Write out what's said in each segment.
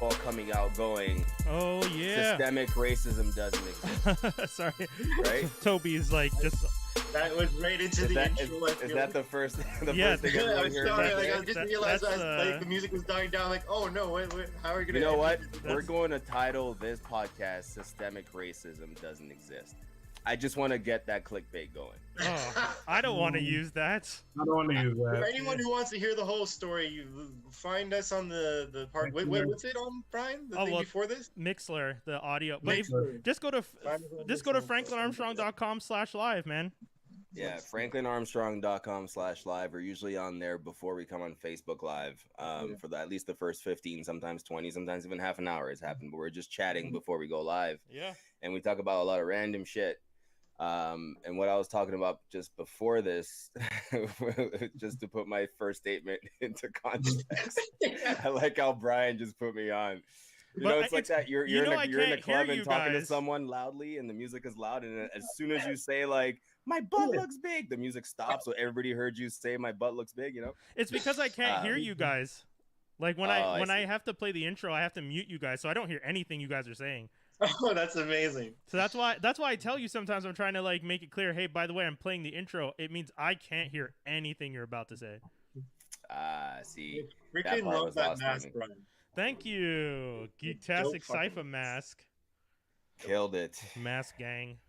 all coming out going, oh yeah, systemic racism doesn't exist. Sorry, right? Tobi's like just. That was right into the intro. Is that the first? Yeah, first thing I everyone was heard? sorry, like, I just realized that's, like the music was dying down. Like, oh no, wait, how are we gonna? You know what? We're going to title this podcast "Systemic Racism Doesn't Exist." I just want to get that clickbait going. Oh, I don't want to use that. I don't want to use For that. anyone who wants to hear the whole story, you find us on the part. Wait, what's it on, Brian? The thing before this? Mixler, the audio. But Mixler. just go to franklinarmstrong.com/live, man. Yeah, franklinarmstrong.com/live. We're usually on there before we come on Facebook Live for at least the first 15, sometimes 20, sometimes even half an hour has happened. But we're just chatting before we go live. Yeah. And we talk about a lot of random shit. And what I was talking about just before this, just to put my first statement into context, I like how Brian just put me on. You know, it's like that. You're in a club and talking to someone loudly, and the music is loud, and as soon as you say like "my butt looks big," the music stops, so everybody heard you say "my butt looks big." You know, it's because I can't hear you guys. Like when I have to play the intro, I have to mute you guys, so I don't hear anything you guys are saying. Oh, that's amazing. So that's why I tell you sometimes I'm trying to like make it clear. Hey, by the way, I'm playing the intro. It means I can't hear anything you're about to say. See, Freaking love that mask, Brian. Thank you, Geektastic Cypher mask. Killed it. Mask gang.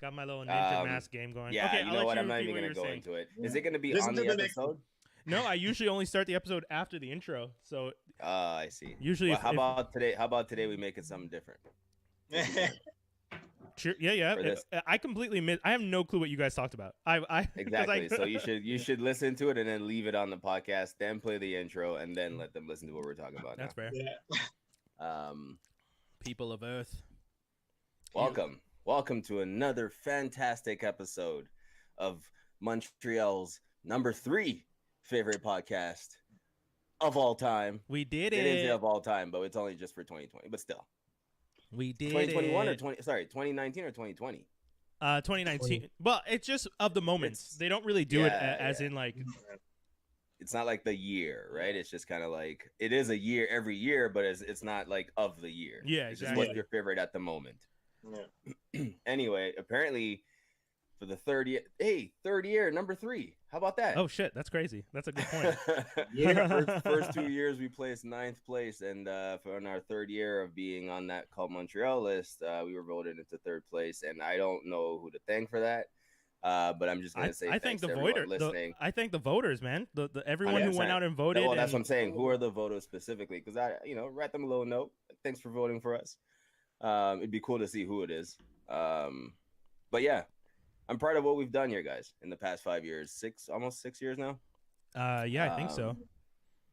Got my little ninja mask game going. Yeah, okay, you know what? I'm not even gonna go into it. Is it gonna be on the episode? No, I usually only start the episode after the intro. So. I see. Usually, well, how about today? How about today we make it something different? Yeah. I completely miss. I have no clue what you guys talked about. Exactly. So you should listen to it and then leave it on the podcast, then play the intro, and then let them listen to what we're talking about. That's now. fair. Yeah. People of Earth. Welcome to another fantastic episode of Montreal's number 3 favorite podcast of all time. We did it. It is of all time, but it's only just for 2020. But still, we did 2021 it. or 2019 or 2020. 2019. Well, it's just of the moments. They don't really do it as in like. It's not like the year, right? It's just kind of like it is a year every year, but it's not like of the year. Yeah, it's exactly. just what's your favorite at the moment. Yeah. Anyway, apparently for the third year, number 3. How about that? Oh shit, that's crazy. That's a good point. first 2 years we placed 9th place, and for in our 3rd year of being on that Called Montreal list, we were voted into 3rd place, and I don't know who to thank for that. But I'm just gonna say I thank the voters listening. I thank the voters, man. The everyone who went out and voted. Well, that's what I'm saying. Who are the voters specifically? Because I, write them a little note. Thanks for voting for us. It'd be cool to see who it is. But yeah. I'm proud of what we've done here, guys, in the past 5 years. Almost 6 years now. Yeah, I think so.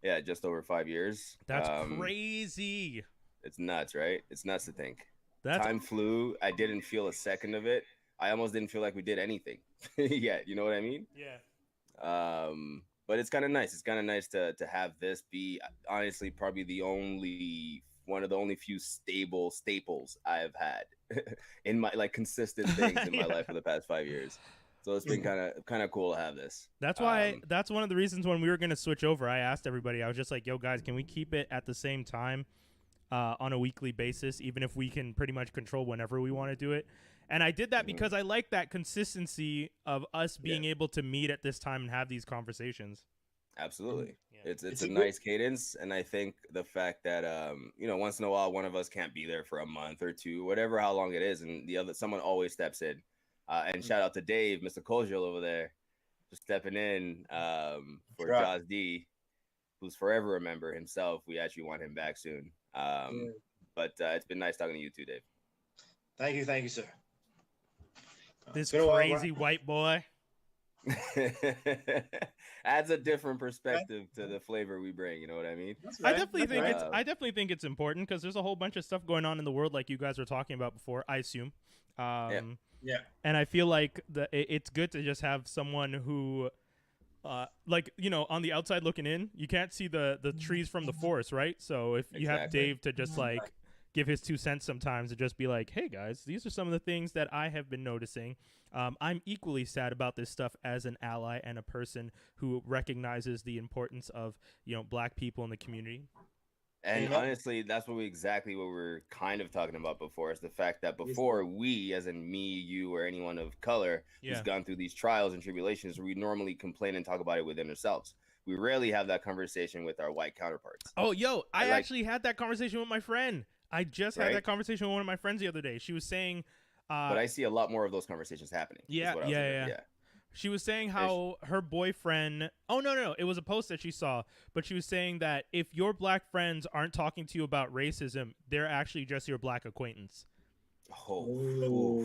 Yeah, just over 5 years. That's crazy. It's nuts, right? It's nuts to think. Time flew. I didn't feel a second of it. I almost didn't feel like we did anything yet. You know what I mean? Yeah. But it's kind of nice. It's kind of nice to have this be, honestly, probably one of the only few staples I've had in my consistent things in my life for the past 5 years. So it's been kind of cool to have this. That's why that's one of the reasons when we were going to switch over, I asked everybody, I was just like, yo guys, can we keep it at the same time on a weekly basis, even if we can pretty much control whenever we want to do it? And I did that because I like that consistency of us being able to meet at this time and have these conversations. Absolutely. Yeah. It's a nice cadence, and I think the fact that once in a while one of us can't be there for a month or two, whatever how long it is, and someone always steps in. And shout out to Dave, Mr. Kojiel over there, for stepping in for Jawz D, who's forever a member himself. We actually want him back soon. But it's been nice talking to you too, Dave. Thank you, sir. This crazy white boy. Adds a different perspective to the flavor we bring. You know what I mean? Right. I definitely think it's important because there's a whole bunch of stuff going on in the world, like you guys were talking about before. I assume. Yeah. And I feel like it's good to just have someone who, on the outside looking in, you can't see the trees from the forest, right? So if you have Dave to just give his 2 cents sometimes and just be like, hey guys, these are some of the things that I have been noticing. I'm equally sad about this stuff as an ally and a person who recognizes the importance of, black people in the community. And honestly, that's exactly what we're kind of talking about before, is the fact that before we, as in me, you, or anyone of color who's gone through these trials and tribulations, we normally complain and talk about it within ourselves. We rarely have that conversation with our white counterparts. Oh, yo, I actually had that conversation with my friend. I just had that conversation with one of my friends the other day. She was saying... but I see a lot more of those conversations happening. Yeah. She was saying how her boyfriend... Oh, no. It was a post that she saw. But she was saying that if your black friends aren't talking to you about racism, they're actually just your black acquaintance. Oh.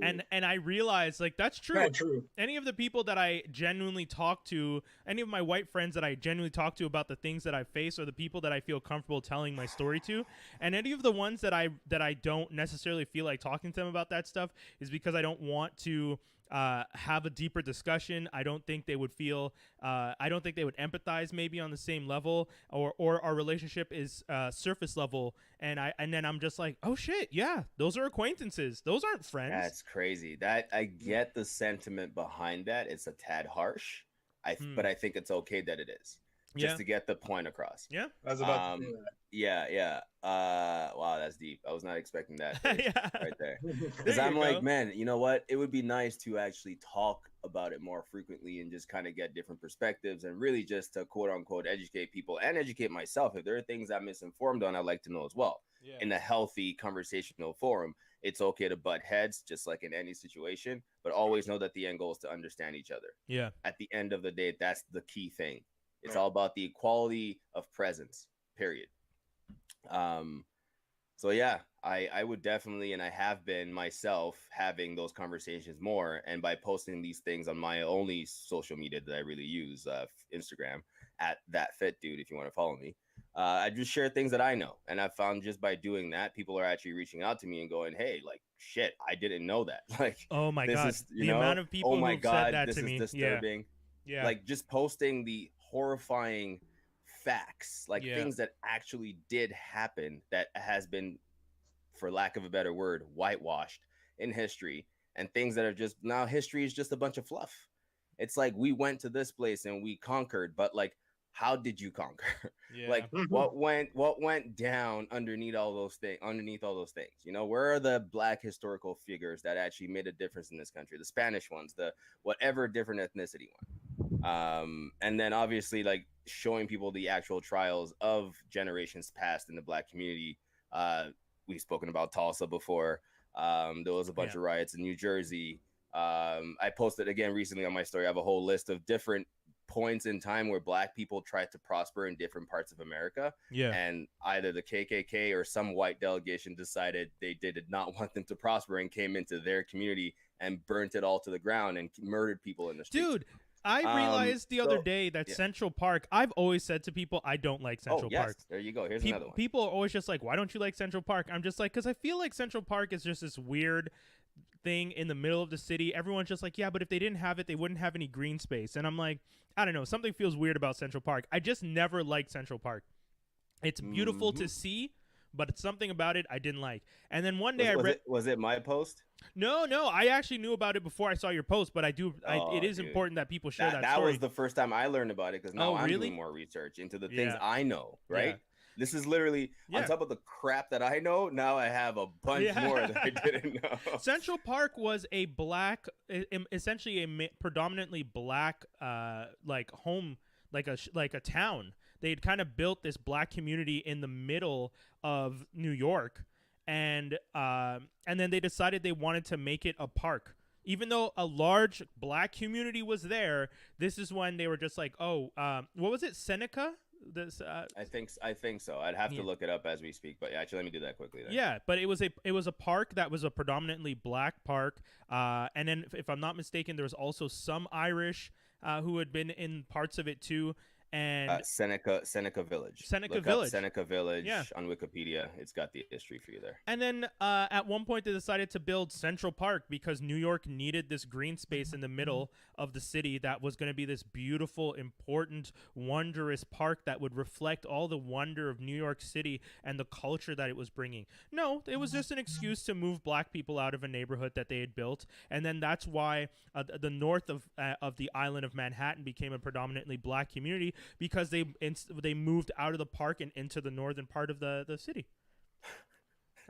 And I realized, like, that's true. True. Any of the people that I genuinely talk to, any of my white friends that I genuinely talk to about the things that I face, or the people that I feel comfortable telling my story to, and any of the ones that I don't necessarily feel like talking to them about that stuff, is because I don't want to have a deeper discussion. I don't think they would feel, I don't think they would empathize maybe on the same level, or our relationship is surface level. And then I'm just like, oh shit, yeah, those are acquaintances. Those aren't friends. That's crazy. That I get the sentiment behind that. It's a tad harsh, but I think it's okay that it is. Just to get the point across. Yeah. I was about to say that. Yeah. Wow, that's deep. I was not expecting that right there. Because There I'm you like, go. man, you know what? It would be nice to actually talk about it more frequently and just kind of get different perspectives, and really just to quote unquote educate people and educate myself. If there are things I'm misinformed on, I'd like to know as well. Yeah. In a healthy conversational forum, it's okay to butt heads, just like in any situation, but always know that the end goal is to understand each other. Yeah. At the end of the day, that's the key thing. It's all about the equality of presence, period. So yeah, I would definitely, and I have been myself, having those conversations more, and by posting these things on my only social media that I really use, Instagram, at thatfitdude, if you want to follow me. I just share things that I know, and I found just by doing that, people are actually reaching out to me and going, "Hey, like, shit, I didn't know that." Like, oh my this god, is, the amount of people who said that to me. This is disturbing. Yeah. Like, just posting the horrifying facts, like things that actually did happen that has been, for lack of a better word, whitewashed in history, and things that are just, now history is just a bunch of fluff. It's like, we went to this place and we conquered, but like, how did you conquer? Like, what went down underneath all those things? You know, where are the black historical figures that actually made a difference in this country? The Spanish ones, the whatever different ethnicity one. And then obviously, like, showing people the actual trials of generations past in the black community. We've spoken about Tulsa before. There was a bunch of riots in New Jersey. I posted again recently on my story. I have a whole list of different points in time where black people tried to prosper in different parts of America. And either the KKK or some white delegation decided they did not want them to prosper and came into their community and burnt it all to the ground and murdered people in the streets. Dude, I realized the other day that Central Park, I've always said to people, I don't like Central Park. There you go. Here's another one. People are always just like, why don't you like Central Park? I'm just like, because I feel like Central Park is just this weird thing in the middle of the city. Everyone's just like, yeah, but if they didn't have it, they wouldn't have any green space. And I'm like, I don't know. Something feels weird about Central Park. I just never liked Central Park. It's beautiful to see, but it's something about it I didn't like. And then one day was it my post? No, I actually knew about it before I saw your post, but it is important that people share that story. That was the first time I learned about it, because now I'm doing more research into the things I know, right? Yeah. This is literally, on top of the crap that I know, now I have a bunch more that I didn't know. Central Park was a black, essentially a predominantly black, like home, like a town. They had kind of built this black community in the middle of New York, and then they decided they wanted to make it a park. Even though a large black community was there, this is when they were just like, oh, what was it, Seneca? I think so. I'd have to look it up as we speak, but actually, let me do that quickly then. Yeah, but it was a park that was a predominantly black park, and then if I'm not mistaken, there was also some Irish who had been in parts of it too. And Seneca Village. Look up Seneca Village on Wikipedia. It's got the history for you there. And then at one point they decided to build Central Park because New York needed this green space in the middle of the city that was going to be this beautiful, important, wondrous park that would reflect all the wonder of New York City and the culture that it was bringing. No, it was just an excuse to move black people out of a neighborhood that they had built. And then that's why the north of the island of Manhattan became a predominantly black community, because they moved out of the park and into the northern part of the city.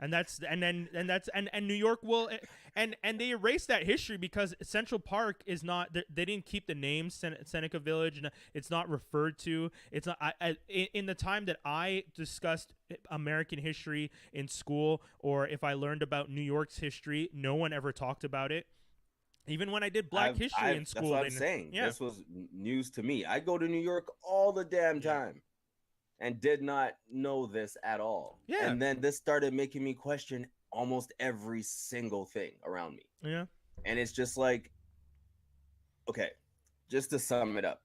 And New York will and they erased that history because Central Park is not, they didn't keep the name Seneca Village, and it's not referred to. It's not in the time that I discussed American history in school, or if I learned about New York's history, no one ever talked about it. Even when I did Black history in school, that's what I'm saying. Yeah. This was news to me. I go to New York all the damn time. And did not know this at all. Yeah. And then this started making me question almost every single thing around me. Yeah. And it's just like, okay, just to sum it up.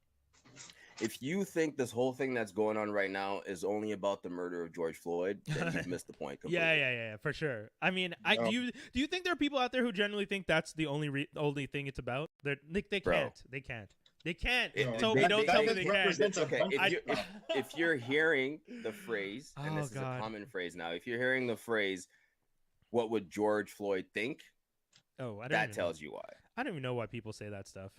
If you think this whole thing that's going on right now is only about the murder of George Floyd, then you've missed the point completely. Yeah, for sure. I mean, do you think there are people out there who genuinely think that's the only thing it's about? They can't. They can't. Toby, don't tell me they can't. Okay, if you're hearing the phrase, and this is a common phrase now, if you're hearing the phrase, what would George Floyd think? That tells you why. I don't even know why people say that stuff.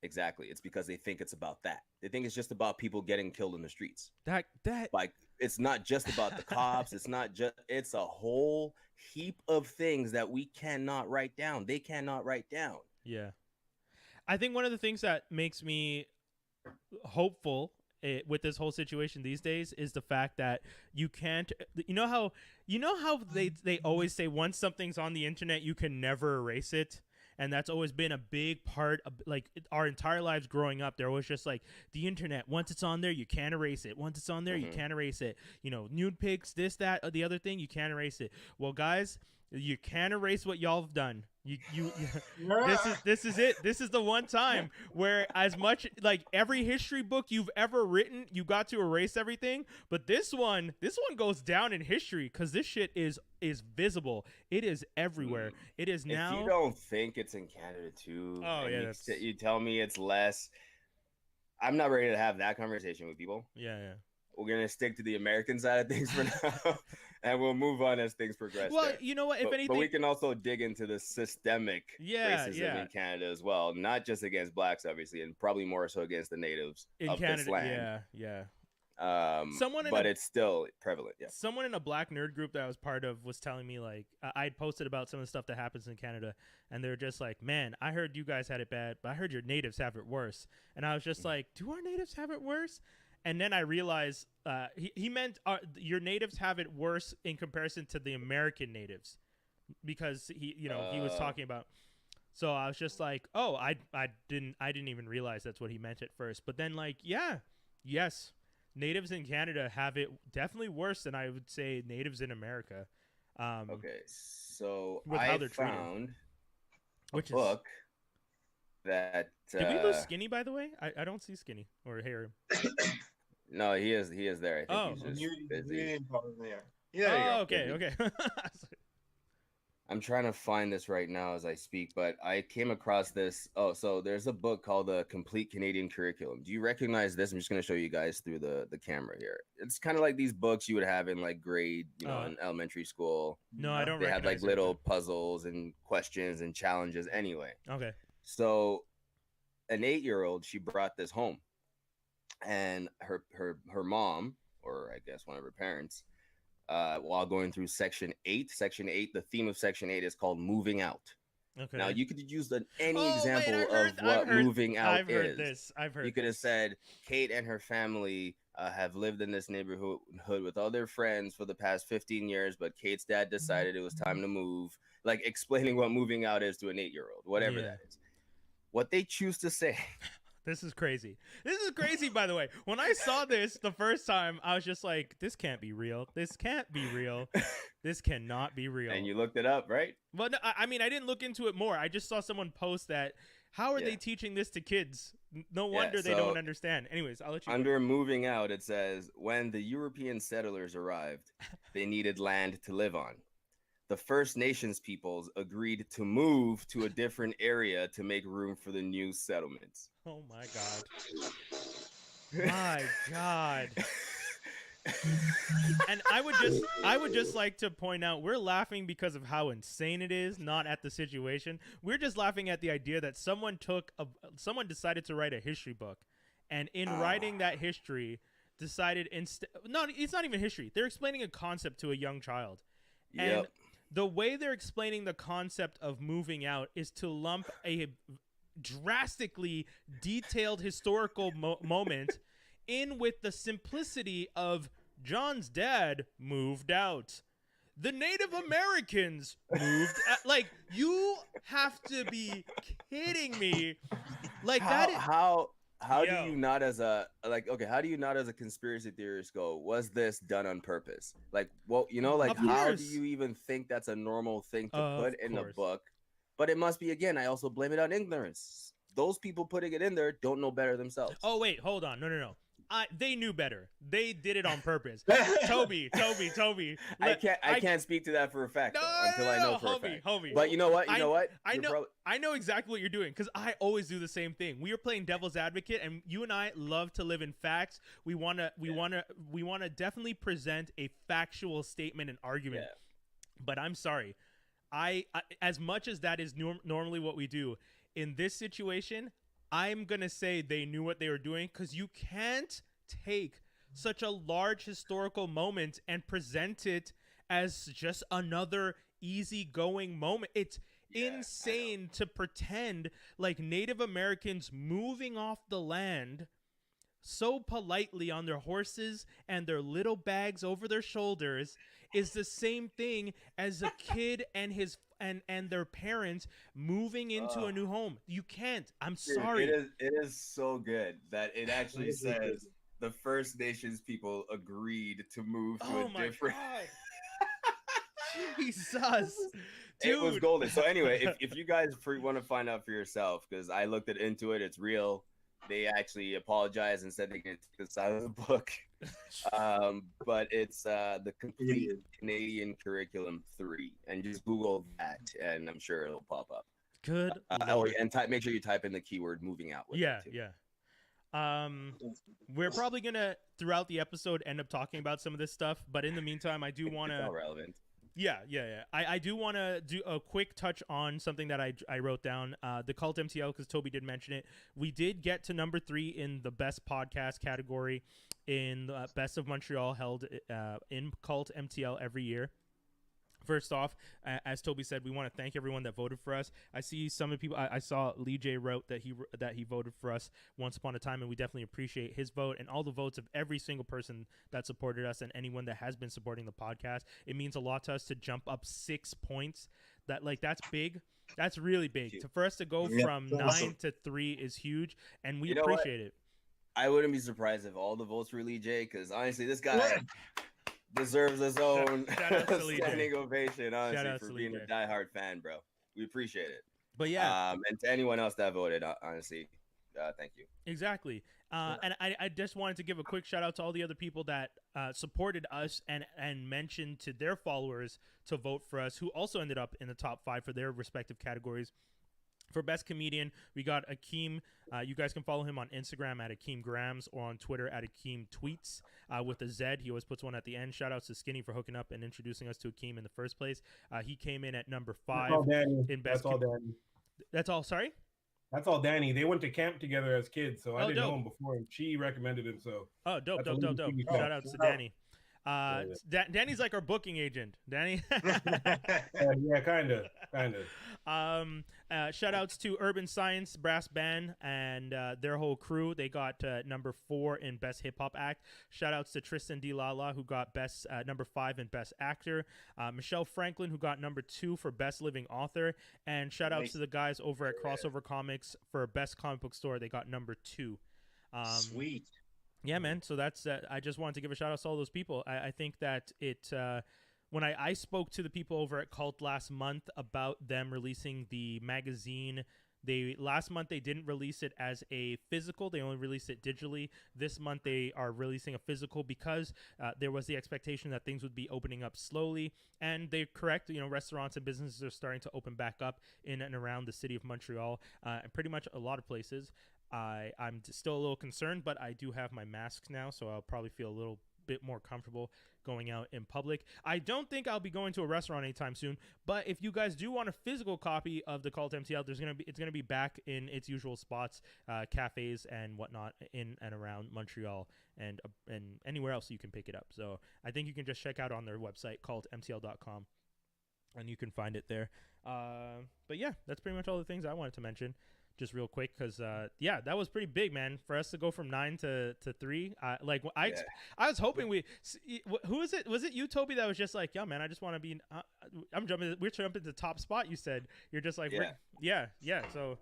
Exactly. It's because they think it's about that. They think it's just about people getting killed in the streets. That like, it's not just about the cops. It's a whole heap of things that we cannot write down. They cannot write down. Yeah. I think one of the things that makes me hopeful with this whole situation these days is the fact that you can't, you know how they always say once something's on the internet, you can never erase it. And that's always been a big part of like our entire lives growing up. They're always just like the internet. Once it's on there, you can't erase it. Once it's on there, you can't erase it. You know, nude pics, this, that, or the other thing, you can't erase it. Well, guys, you can't erase what y'all have done. This is it. This is the one time where, as much like every history book you've ever written, you got to erase everything. But this one goes down in history because this shit is visible. It is everywhere. It is now. If you don't think it's in Canada too, you tell me it's less. I'm not ready to have that conversation with people. Yeah. We're gonna stick to the American side of things for now, and we'll move on as things progress. Well, you know what? If anything, but we can also dig into the systemic racism in Canada as well, not just against blacks, obviously, and probably more so against the natives of Canada. This land. Yeah. It's still prevalent. Yeah. Someone in a black nerd group that I was part of was telling me, like, I'd posted about some of the stuff that happens in Canada, and they're just like, "Man, I heard you guys had it bad, but I heard your natives have it worse." And I was just like, "Do our natives have it worse?" And then I realized he meant your natives have it worse in comparison to the American natives, because he was talking about. So I was just like, oh, I didn't even realize that's what he meant at first. But then yes, natives in Canada have it definitely worse than I would say natives in America. Okay, so I found a book that. Did we lose Skinny, by the way? I don't see Skinny or hear him. No, he is there. I think he's just busy. Yeah. Okay. I'm trying to find this right now as I speak, but I came across this. So there's a book called The Complete Canadian Curriculum. Do you recognize this? I'm just going to show you guys through the camera here. It's kind of like these books you would have in like grade, in elementary school. No, I don't. They had like little puzzles and questions and challenges. Anyway. Okay. So an 8-year-old, she brought this home. And her mom, or I guess one of her parents, while going through section 8, the theme of section 8 is called moving out. Okay. Now you could use any example of what moving out is. I've heard this. You could have said Kate and her family have lived in this neighborhood with all their friends for the past 15 years, but Kate's dad decided it was time to move. Like explaining what moving out is to an 8-year-old, whatever that is. What they choose to say. This is crazy. This is crazy, by the way. When I saw this the first time, I was just like, this can't be real. This can't be real. This cannot be real. And you looked it up, right? Well, no, I mean, I didn't look into it more. I just saw someone post that. How are they teaching this to kids? No wonder they don't understand. Anyways, I'll let you Under moving out, it says, when the European settlers arrived, they needed land to live on. The First Nations peoples agreed to move to a different area to make room for the new settlements. Oh my God. My God. And I would just like to point out, we're laughing because of how insane it is, not at the situation. We're just laughing at the idea that someone decided to write a history book and in writing that history, decided instead. No, it's not even history. They're explaining a concept to a young child, and the way they're explaining the concept of moving out is to lump a drastically detailed historical moment in with the simplicity of John's dad moved out. The Native Americans moved out. Like, you have to be kidding me. Like, how do you not as a how do you not as a conspiracy theorist go, was this done on purpose? Like, well, you know, like, how do you even think that's a normal thing to put in the book? But it must be, again, I also blame it on ignorance. Those people putting it in there don't know better themselves. Oh, wait, hold on. No. They knew better. They did it on purpose. Toby. I can't speak to that for a fact until I know for a fact. But you know what? I know exactly what you're doing, because I always do the same thing. We are playing devil's advocate, and you and I love to live in facts. We wanna definitely present a factual statement and argument. Yeah. But I'm sorry, I as much as that is normally what we do in this situation, I'm going to say they knew what they were doing, because you can't take such a large historical moment and present it as just another easygoing moment. It's insane to pretend like Native Americans moving off the land so politely on their horses and their little bags over their shoulders is the same thing as a kid and his and their parents moving into a new home. You can't. I'm sorry. It is so good that it actually says the First Nations people agreed to move to a different. Jesus, dude. It was golden. So anyway, if you guys want to find out for yourself, because I looked into it, it's real. They actually apologized and said they can take this out of the book. But it's the Complete Canadian Curriculum 3. And just Google that, and I'm sure it'll pop up. Good. And make sure you type in the keyword moving out. Yeah. We're probably going to, throughout the episode, end up talking about some of this stuff. But in the meantime, I do want to... It's all relevant. Yeah. I do want to do a quick touch on something that I wrote down, the Cult MTL, because Toby did mention it. We did get to number 3 in the best podcast category in the Best of Montreal, held in Cult MTL every year. First off, as Toby said, we want to thank everyone that voted for us. I see some of the people. I saw Lee J wrote that he voted for us once upon a time, and we definitely appreciate his vote and all the votes of every single person that supported us and anyone that has been supporting the podcast. It means a lot to us to jump up 6 points. That's big. That's really big. For us to go from 9 to 3 is huge, and we appreciate it. I wouldn't be surprised if all the votes were Lee J, because honestly, this guy deserves his own standing ovation, honestly, for being a diehard fan, bro. We appreciate it. But yeah, and to anyone else that voted, honestly, thank you. Exactly. And I just wanted to give a quick shout out to all the other people that supported us and mentioned to their followers to vote for us, who also ended up in the top 5 for their respective categories. For Best Comedian, we got Akeem. You guys can follow him on Instagram at Akeem Grams or on Twitter at Akeem Tweets with a Z. He always puts one at the end. Shout outs to Skinny for hooking up and introducing us to Akeem in the first place. He came in at number 5 in Best. That's all Danny. That's all. Sorry. That's all Danny. They went to camp together as kids, so I didn't know him before, and she recommended him. So dope. Shout outs to Danny. Danny's like our booking agent. Danny. Yeah, kind of. Shout outs to Urban Science Brass Band and their whole crew. They got number 4 in Best Hip Hop Act. Shout outs to Tristan D Lala, who got best number 5 in Best Actor. Michelle Franklin, who got number 2 for Best Living Author. And shout outs to the guys over at Crossover Comics for Best Comic Book Store. They got number 2. Sweet. Yeah, man. So that's I just wanted to give a shout out to all those people. I think that it when I spoke to the people over at Cult last month about them releasing the magazine, last month they didn't release it as a physical. They only released it digitally. This month they are releasing a physical because there was the expectation that things would be opening up slowly. And they're correct. You know, restaurants and businesses are starting to open back up in and around the city of Montreal and pretty much a lot of places. I'm still a little concerned, but I do have my mask now, so I'll probably feel a little bit more comfortable going out in public. I don't think I'll be going to a restaurant anytime soon, but if you guys do want a physical copy of the Cult MTL, it's gonna be back in its usual spots, cafes and whatnot in and around Montreal and anywhere else you can pick it up. So I think you can just check out on their website, cultmtl.com, and you can find it there. But yeah, that's pretty much all the things I wanted to mention. Just real quick, because yeah, that was pretty big, man, for us to go from 9 to 3. I was hoping who is it? Was it you, Tobi, that was just like, yeah, man, I just want to be we're jumping to top spot. You said you're just like, yeah. So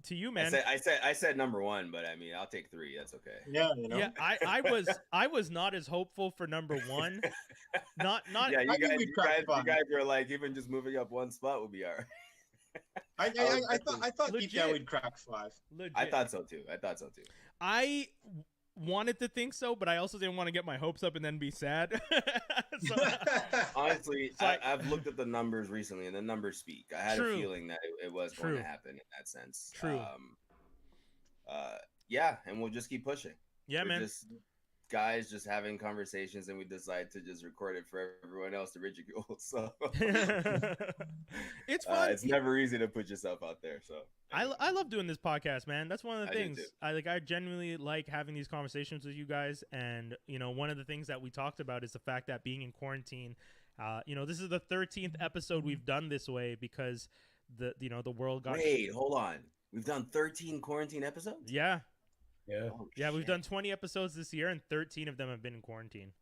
to you, man. I said number 1, but I mean, I'll take 3. That's okay. Yeah, you know? Yeah, I was not as hopeful for number 1. Not. Yeah, you guys are like, even just moving up 1 spot would be all right. I thought deep down we'd crack 5. Legit. I thought so too. I wanted to think so, but I also didn't want to get my hopes up and then be sad. Honestly, I've looked at the numbers recently, and the numbers speak. I had a feeling that it was going to happen in that sense. True. Yeah, and we'll just keep pushing. Yeah, We're man. Just guys just having conversations, and we decide to just record it for everyone else to ridicule. So it's fun. It's never easy to put yourself out there. So I love doing this podcast, man. That's one of the things I genuinely like having these conversations with you guys. And one of the things that we talked about is the fact that being in quarantine, this is the 13th episode we've done this way because the world got. Wait, hold on. We've done 13 quarantine episodes? Yeah. Yeah. Oh, yeah, we've done 20 episodes this year, and 13 of them have been in quarantine.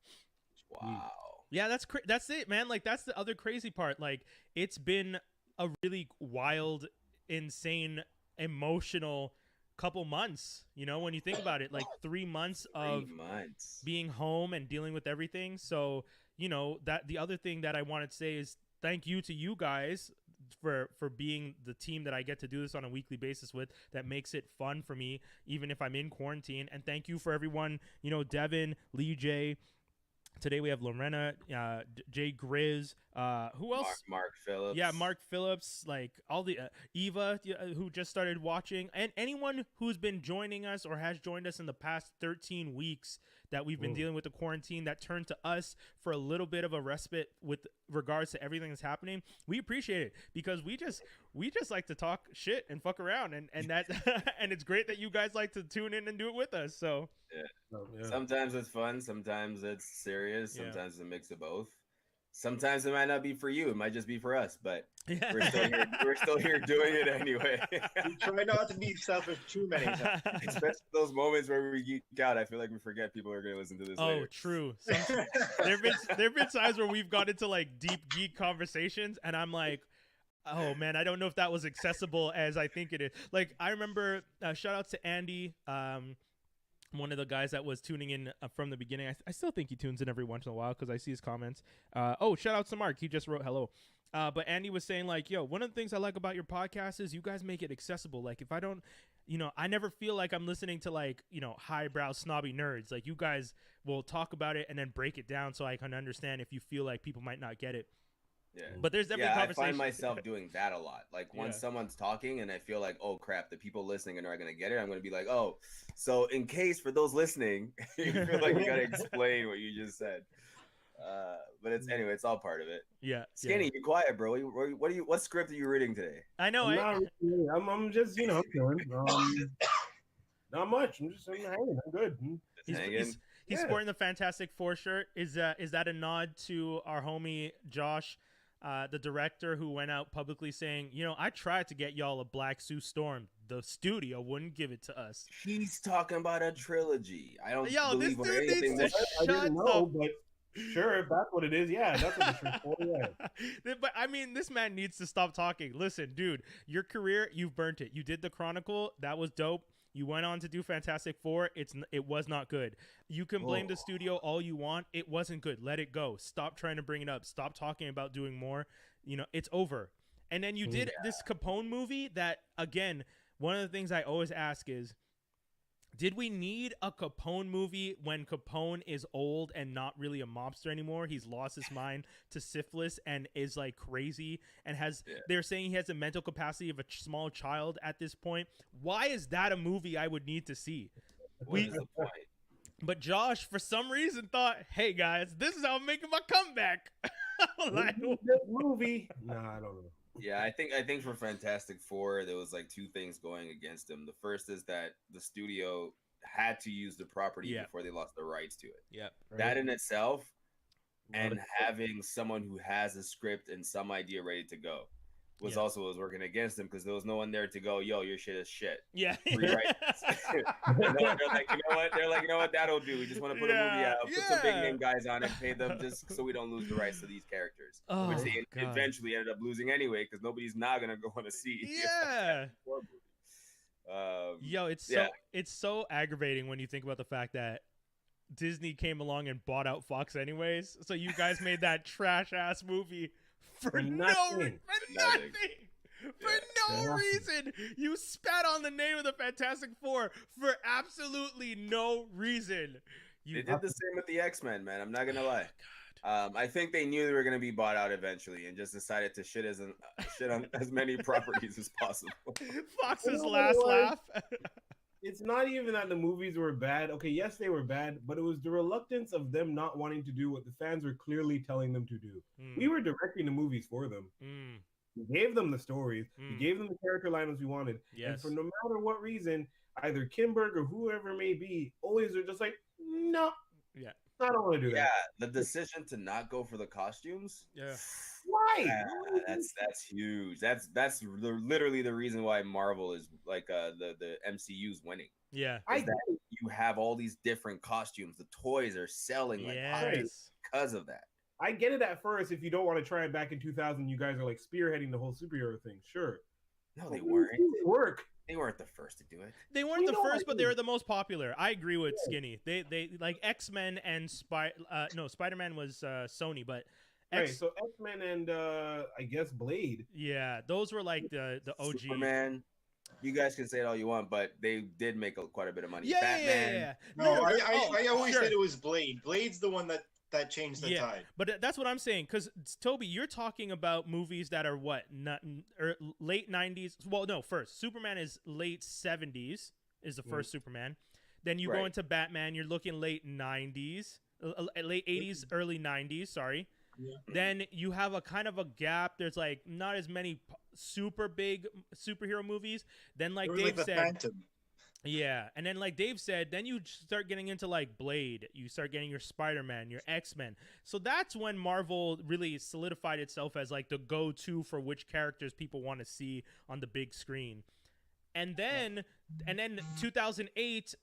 Wow. Yeah, that's it, man. Like, that's the other crazy part. Like, it's been a really wild, insane, emotional couple months. When you think about it, like 3 months of being home and dealing with everything. So, that the other thing that I wanted to say is thank you to you guys for being the team that I get to do this on a weekly basis with, that makes it fun for me even if I'm in quarantine. And thank you for everyone, Devin, Lee J. Today we have Lorena, Jay Grizz, who else? Mark Phillips. Yeah, Mark Phillips, like all the Eva, who just started watching, and anyone who's been joining us or has joined us in the past 13 weeks that we've been dealing with the quarantine, that turned to us for a little bit of a respite with regards to everything that's happening. We appreciate it because we just like to talk shit and fuck around, and that and it's great that you guys like to tune in and do it with us. So yeah. Sometimes it's fun, sometimes it's serious, sometimes it's a mix of both. Sometimes it might not be for you, it might just be for us, but we're still here doing it anyway. We try not to be selfish too many times. Especially those moments where we geek out. I feel like we forget people are going to listen to this later. True. There've been times where we've got into like deep geek conversations, and I'm like, oh man, I don't know if that was accessible as I think it is. Like, I remember, shout out to Andy, one of the guys that was tuning in from the beginning. I still think he tunes in every once in a while because I see his comments. Shout out to Mark. He just wrote hello. But Andy was saying like, yo, one of the things I like about your podcast is you guys make it accessible. Like, if I don't, I never feel like I'm listening to like, highbrow snobby nerds. Like, you guys will talk about it and then break it down so I can understand if you feel like people might not get it. Yeah. But there's definitely conversation. I find myself doing that a lot. Like, once someone's talking and I feel like, oh crap, the people listening are not going to get it, I'm going to be like, oh, so in case for those listening, you feel like you got to explain what you just said. But it's all part of it. Yeah. Skinny, you're quiet, bro. What script are you reading today? I know. I'm just, I'm doing not much. I'm hanging. I'm good. He's sporting the Fantastic Four shirt. Is that a nod to our homie Josh, the director, who went out publicly saying, I tried to get y'all a Black Sue Storm. The studio wouldn't give it to us. He's talking about a trilogy. I don't believe this dude anything. needs to shut up. But sure, if that's what it is, yeah, that's what it's for. Yeah. But I mean, this man needs to stop talking. Listen, dude, your career, you've burnt it. You did the Chronicle. That was dope. You went on to do Fantastic Four. It was not good. You can blame the studio all you want. It wasn't good. Let it go. Stop trying to bring it up. Stop talking about doing more. It's over. And then you did this Capone movie that, again, one of the things I always ask is, did we need a Capone movie when Capone is old and not really a mobster anymore? He's lost his mind to syphilis and is like crazy and they're saying he has the mental capacity of a small child at this point. Why is that a movie I would need to see? What is the point? But Josh, for some reason, thought, "Hey guys, this is how I'm making my comeback." Like, this movie? Nah, I don't know. Yeah, I think for Fantastic Four, there was like two things going against him. The first is that the studio had to use the property before they lost the rights to it. Yep. Right. That in itself, and having someone who has a script and some idea ready to go was working against him, because there was no one there to go, yo, your shit is shit. Yeah. Rewrite this. They're like, you know what? They're like, you know what? That'll do. We just want to put a movie out, put some big name guys on it, pay them just so we don't lose the rights to these characters, which they eventually ended up losing anyway, because nobody's not gonna go on to see. Yeah. Yo, it's so aggravating when you think about the fact that Disney came along and bought out Fox anyways. So you guys made that trash ass movie for nothing. Reason. You spat on the name of the Fantastic Four for absolutely no reason. They did the same with the X-Men, man. I'm not gonna lie. I think they knew they were gonna be bought out eventually, and just decided to shit on as many properties as possible. Fox's last laugh. It's not even that the movies were bad. Okay, yes, they were bad, but it was the reluctance of them not wanting to do what the fans were clearly telling them to do. We were directing the movies for them. We gave them the stories. We gave them the character lines we wanted. Yes. And for no matter what reason, either Kimberg or whoever it may be, always are just like, no. Yeah. I don't want to do that. Yeah, the decision to not go for the costumes. Yeah. Why? That's huge. That's literally the reason why Marvel is like the MCU's winning. Yeah. You have all these different costumes. The toys are selling like because of that. I get it at first. If you don't want to try it back in 2000, you guys are like spearheading the whole superhero thing. Sure. No, they weren't. They weren't the first to do it. They weren't the first, but they were the most popular. I agree with Skinny. They like X-Men and Spider-Man was Sony, but so X-Men and I guess Blade. Yeah, those were like the OG. Superman. You guys can say it all you want, but they did make quite a bit of money. Yeah, Batman. yeah. No, I always said it was Blade. Blade's the one that changed the tide. But that's what I'm saying, because Toby, you're talking about movies that are what, late 90s. Well, no, first Superman is late 70s is the first Superman. Then you go into Batman, you're looking late 90s, late 80s, early 90s. Sorry. Yeah. Then you have a kind of a gap. There's like not as many super big superhero movies. Then like Dave said, Phantom. Yeah, and then like Dave said, then you start getting into like Blade. You start getting your Spider-Man, your X-Men. So that's when Marvel really solidified itself as like the go-to for which characters people want to see on the big screen. And then 2008,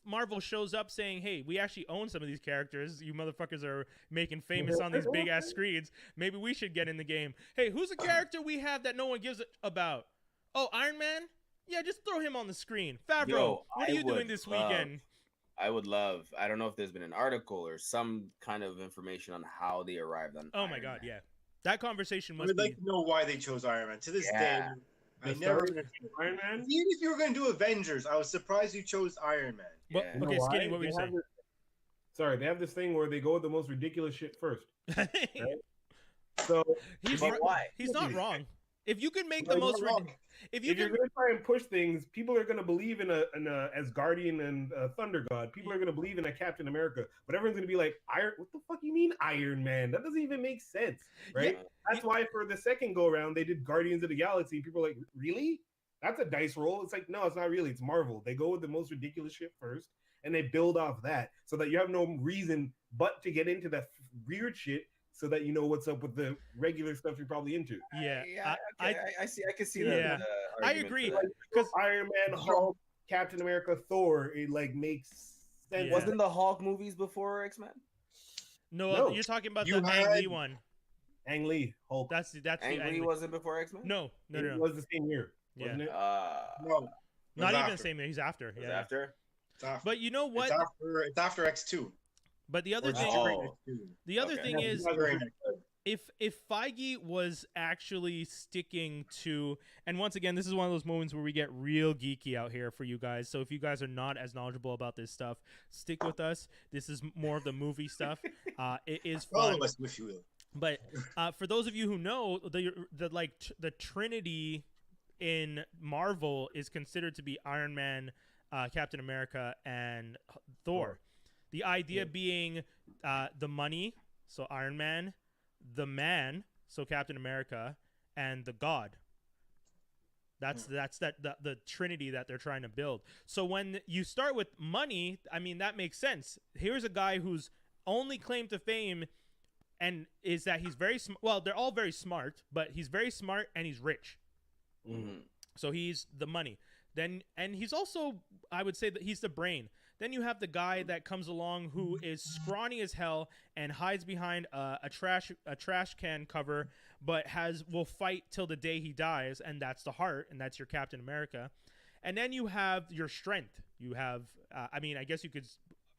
Marvel shows up saying, "Hey, we actually own some of these characters. You motherfuckers are making famous on these big ass screens. Maybe we should get in the game. Hey, who's a character we have that no one gives about? Oh, Iron Man." Yeah, just throw him on the screen. Favreau, what are you doing this weekend? I would love. I don't know if there's been an article or some kind of information on how they arrived on. Oh my God, yeah, that conversation must. I would like to know why they chose Iron Man. To this day, I never. Iron Man. Even if you were going to do Avengers, I was surprised you chose Iron Man. Well, okay, Skinny, what were you saying? Sorry, they have this thing where they go with the most ridiculous shit first. Right? So he's not wrong. If you could make the most, if you're going to try and push things, people are going to believe in a as Guardian and Thunder God. People are going to believe in a Captain America, but everyone's going to be like, what the fuck you mean Iron Man? That doesn't even make sense, right? That's why for the second go around they did Guardians of the Galaxy. People are like, really? That's a dice roll. It's like, no, it's not really. It's Marvel. They go with the most ridiculous shit first, and they build off that, so that you have no reason but to get into that weird shit. So that you know what's up with the regular stuff you're probably into. Yeah, I see. I can see that. Yeah, I agree. Because Iron Man, Hulk, Captain America, Thor, it like makes sense. Yeah. Wasn't the Hulk movies before X-Men? No, you're talking about the Ang Lee one. Ang Lee, Hulk. That's Ang Lee wasn't before X-Men. No. It was the same year, wasn't it? No, not even the same year. He's after. It was after. But you know what? It's after X2. But the other thing is, if Feige was actually sticking to, and once again, this is one of those moments where we get real geeky out here for you guys. So if you guys are not as knowledgeable about this stuff, stick with us. This is more of the movie stuff. It is fun. Follow us if you will. But for those of you who know, the Trinity in Marvel is considered to be Iron Man, Captain America, and Thor. The idea being the money, so Iron Man, the man, so Captain America, and the God. That's the trinity that they're trying to build. So when you start with money, I mean, that makes sense. Here's a guy whose only claim to fame and is that he's very smart. Well, they're all very smart, but he's very smart and he's rich. Mm-hmm. So he's the money. Then, and he's also, I would say that he's the brain. Then you have the guy that comes along who is scrawny as hell and hides behind a trash can cover, but will fight till the day he dies, and that's the heart, and that's your Captain America. And then you have your strength. You have, I mean, I guess you could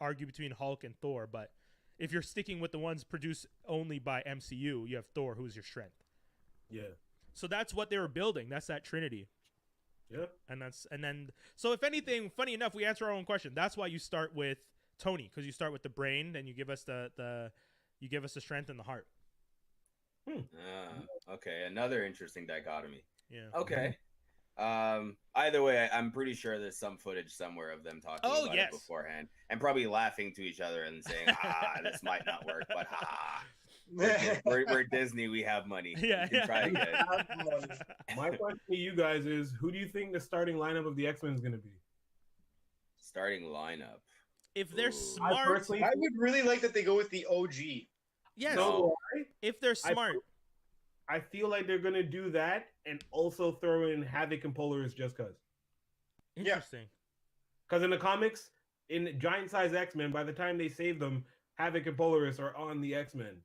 argue between Hulk and Thor, but if you're sticking with the ones produced only by MCU, you have Thor, who's your strength. Yeah. So that's what they were building. That's that trinity. Yep. And then so if anything, funny enough, we answer our own question. That's why you start with Tony, because you start with the brain, then you give us the strength and the heart. Okay, another interesting dichotomy. Yeah. Okay. Either way, I'm pretty sure there's some footage somewhere of them talking about it beforehand, and probably laughing to each other and saying, this might not work, but we're Disney, we have money. Yeah, we can try again. My question to you guys is, who do you think the starting lineup of the X-Men is going to be? Starting lineup. If they're smart, I would really like that they go with the OG. Yes. So, if they're smart. I feel like they're going to do that and also throw in Havoc and Polaris just because. Interesting. Because in the comics, in Giant Size X-Men, by the time they save them, Havoc and Polaris are on the X-Men.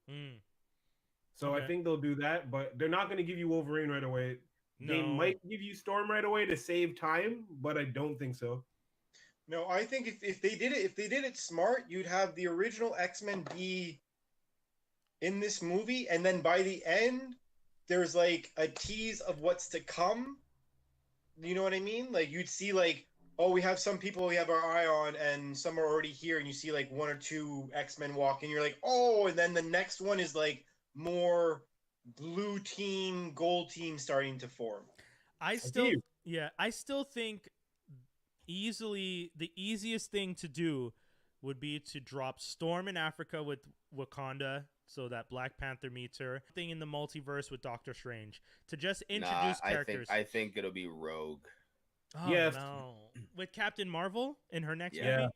So I think they'll do that, but they're not going to give you Wolverine right away. No. They might give you Storm right away to save time, but I don't think so. No, I think if they did it smart, you'd have the original X-Men be in this movie, and then by the end, there's like a tease of what's to come. You know what I mean? Like you'd see like, oh, we have some people we have our eye on, and some are already here, and you see like one or two X-Men walk in, you're like, oh, and then the next one is like more blue team, gold team starting to form. I still think the easiest thing to do would be to drop Storm in Africa with Wakanda, so that Black Panther meets her. Thing in the multiverse with Doctor Strange to just introduce characters. I think it'll be Rogue. Oh, yes. No. With Captain Marvel in her next movie?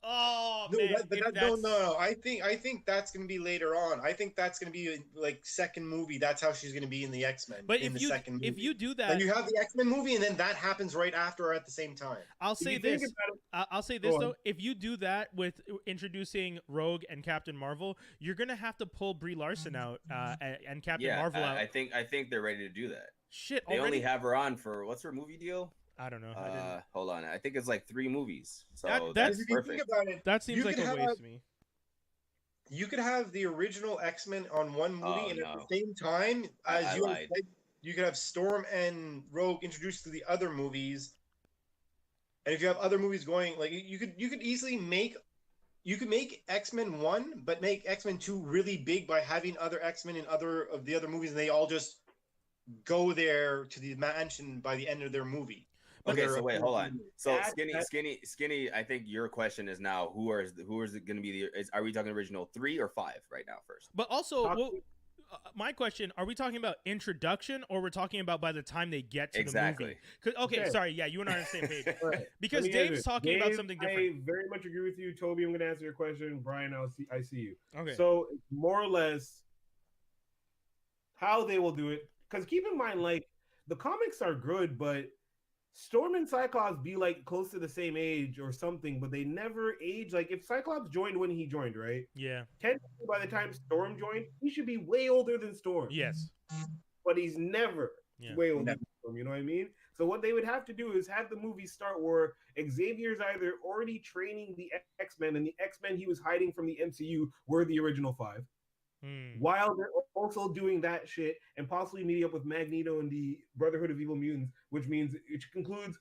Oh, no, man. No. I think that's going to be later on. I think that's going to be like second movie. That's how she's going to be in the X-Men. But if you do that, like you have the X-Men movie, and then that happens right after or at the same time. I'll say this though: if you do that with introducing Rogue and Captain Marvel, you're going to have to pull Brie Larson out and Captain Marvel out. I think they're ready to do that. Shit, they only have her on for what's her movie deal? I don't know. Hold on. I think it's like 3 movies. So that's perfect. That seems like a waste to me. You could have the original X-Men on one movie, and at the same time, as you could have Storm and Rogue introduced to the other movies. And if you have other movies going, like you could easily make X-Men 1, but make X-Men 2 really big by having other X-Men in other of the other movies, and they all just go there to the mansion by the end of their movie. Okay, so wait, hold on. So skinny. I think your question is now who is it going to be? Are we talking original 3 or 5 right now first? But also, my question: are we talking about introduction, or we're talking about by the time they get to the movie? Okay, sorry, yeah, you and I are on the same page. Because Dave's talking about something different. I very much agree with you, Toby. I'm going to answer your question, Brian. I see you. Okay. So more or less, how they will do it. Because keep in mind, like the comics are good, but Storm and Cyclops be like close to the same age or something, but they never age. Like if Cyclops joined when he joined, right? Yeah. Technically, by the time Storm joined, he should be way older than Storm. Yes. But he's never way older than Storm. You know what I mean? So what they would have to do is have the movie start where Xavier's either already training the X-Men, and the X-Men he was hiding from the MCU were the original 5. While they're also doing that shit and possibly meeting up with Magneto and the Brotherhood of Evil Mutants, which includes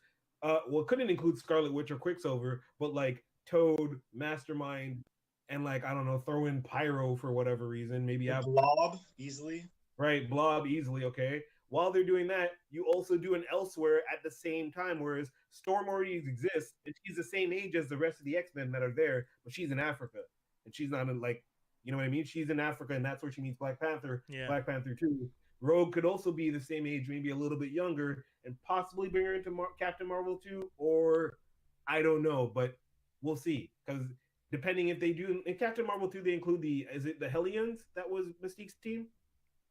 couldn't include Scarlet Witch or Quicksilver, but like Toad, Mastermind, and like I don't know, throw in Pyro for whatever reason. Maybe Blob easily. Right, Blob easily, okay. while they're doing that, you also do an Elsewhere at the same time, whereas Storm already exists, and she's the same age as the rest of the X-Men that are there, but she's in Africa. And she's not in, like, you know what I mean? She's in Africa, and that's where she meets Black Panther. Yeah. Black Panther 2. Rogue could also be the same age, maybe a little bit younger, and possibly bring her into Captain Marvel 2, or I don't know, but we'll see. Because depending if they do, in Captain Marvel 2, they include is it the Hellions that was Mystique's team?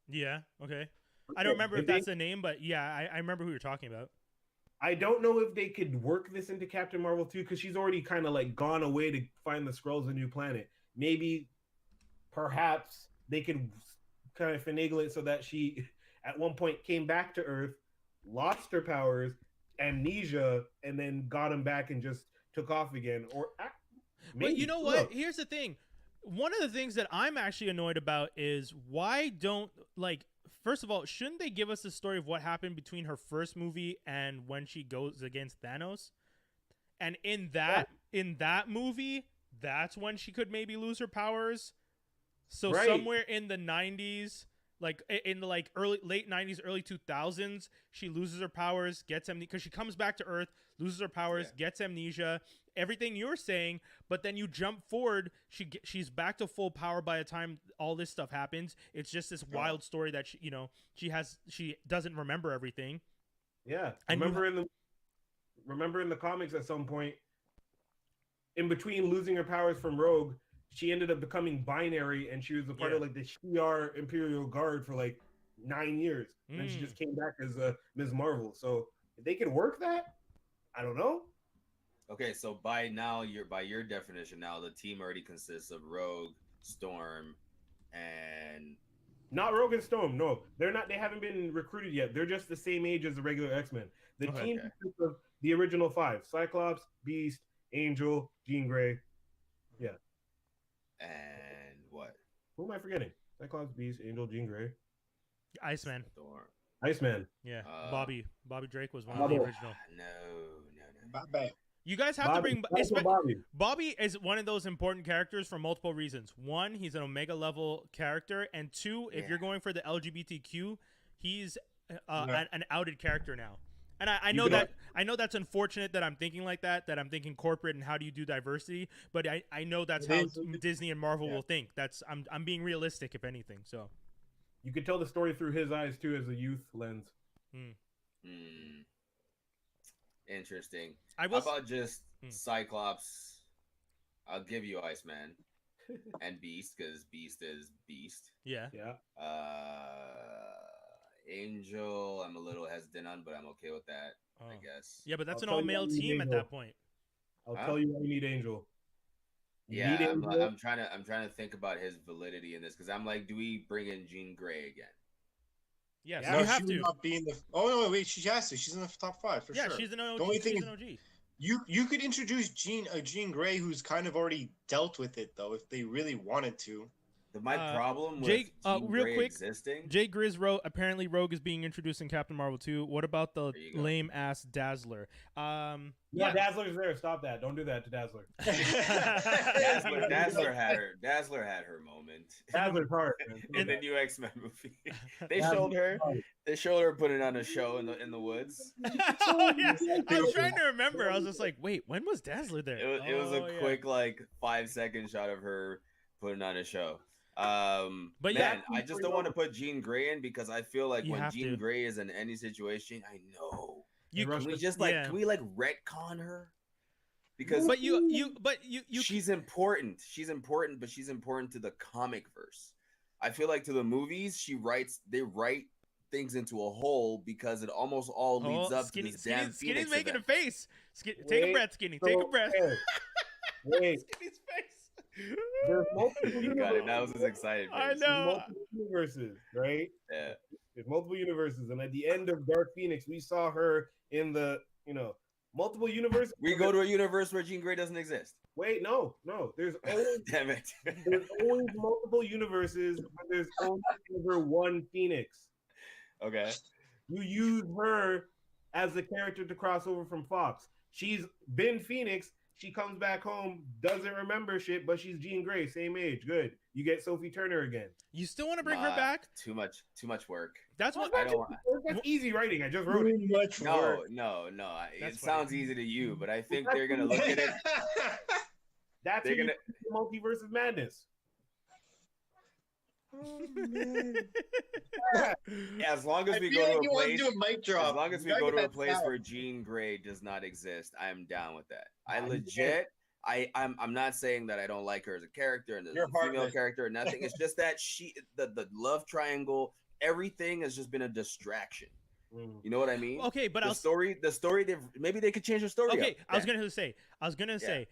Yeah, okay. I don't remember if that's the name, but yeah, I remember who you're talking about. I don't know if they could work this into Captain Marvel 2, because she's already kind of like gone away to find the Skrulls a new planet. Maybe, perhaps, they could kind of finagle it so that she, at one point, came back to Earth, lost her powers, amnesia, and then got him back and just took off again. Or maybe. But you know what? Here's the thing. One of the things that I'm actually annoyed about is why don't, like, first of all, shouldn't they give us the story of what happened between her first movie and when she goes against Thanos? And in that movie, that's when she could maybe lose her powers. So somewhere in the 90s, like in the late 90s, early 2000s, she loses her powers, gets amnesia, because she comes back to Earth, loses her powers, gets amnesia, everything you're saying, but then you jump forward, she's back to full power by the time all this stuff happens. It's just this wild story that she doesn't remember everything. Yeah, and remember in the comics at some point, in between losing her powers from Rogue, she ended up becoming binary, and she was a part of like the Shi'ar Imperial Guard for like 9 years. And then she just came back as Ms. Marvel. So if they can work that, I don't know. Okay, so by your definition now, the team already consists of Rogue, Storm, and not Rogue and Storm. No, they're not. They haven't been recruited yet. They're just the same age as the regular X-Men. The team consists of the original 5: Cyclops, Beast, Angel, Jean Grey. Yeah. And what? Who am I forgetting? Cyclops, Beast, Angel, Jean Grey. Iceman. Iceman. Yeah. Bobby Drake was one of the original. No. Bobby. You guys have to bring Bobby is one of those important characters for multiple reasons. One, he's an Omega level character, and two, if you're going for the LGBTQ, he's an outed character now. And I know that's unfortunate that I'm thinking like that I'm thinking corporate and how do you do diversity, but I know that's how Disney and Marvel will think. I'm being realistic, if anything. So you could tell the story through his eyes too, as a youth lens. Interesting. How about just Cyclops? I'll give you Iceman and Beast, because Beast is Beast. Yeah. Angel, I'm a little hesitant on, but I'm okay with that, I guess. Yeah, but that's an all-male team at that point. I'll tell you why you need Angel. I'm trying to think about his validity in this, because I'm like, do we bring in Jean Grey again? Yes, no, you have she to. Not be in the... Oh no, wait, she has to. She's in the top 5 for sure. Yeah, she's an OG. The only thing she's an OG. You could introduce Jean Grey, who's kind of already dealt with it though, if they really wanted to. My problem with Jean real Grey quick, existing. Jay Grizz wrote, apparently Rogue is being introduced in Captain Marvel 2. What about the lame ass Dazzler? Dazzler's there. Stop that. Don't do that to Dazzler. Dazzler had her moment. Dazzler's hard. In the new X-Men movie. They showed her putting on a show in the woods. Oh yes. I was trying to remember. I was just like, wait, when was Dazzler there? It was a quick 5-second shot of her putting on a show. But man, I just don't want to put Jean Grey in, because I feel like when Jean Grey is in any situation, I know. Can we just can we retcon her? Because she's important. She's important, but she's important to the comic verse. I feel like to the movies, they write things into a hole, because it almost all leads up to this damn Phoenix Skinny's making event. a face. Take a breath, Skinny. Take a breath. Wait. Skinny's face. There's multiple He got it. That was his excited face. I know. Multiple universes, right? Yeah. There's multiple universes, and at the end of Dark Phoenix, we saw her in the multiple universes. We go to a universe where Jean Grey doesn't exist. Wait, no. There's always damn it. There's always multiple universes, but there's only ever one Phoenix. Okay. You use her as a character to cross over from Fox. She's been Phoenix. She comes back home, doesn't remember shit, but she's Jean Grey, same age. Good. You get Sophie Turner again. You still want to bring her back? Too much work. That's what I don't want. That's easy writing. I just wrote it. Much work. No. It That's sounds easy to you, but I think they're gonna look at it. That's They're gonna multiverse of madness. Oh, man. Yeah, as long as I we feel go like to you a want to place, do a mic drop. as long as we You go gotta to a get that place sound. where Jean Grey does not exist, I'm down with that. I legit. I'm not saying that I don't like her as a character and as You're a female heartless. character or nothing. It's just that the love triangle, everything has just been a distraction. You know what I mean? Okay, but the story, maybe they could change the story. Okay, up. I was gonna say,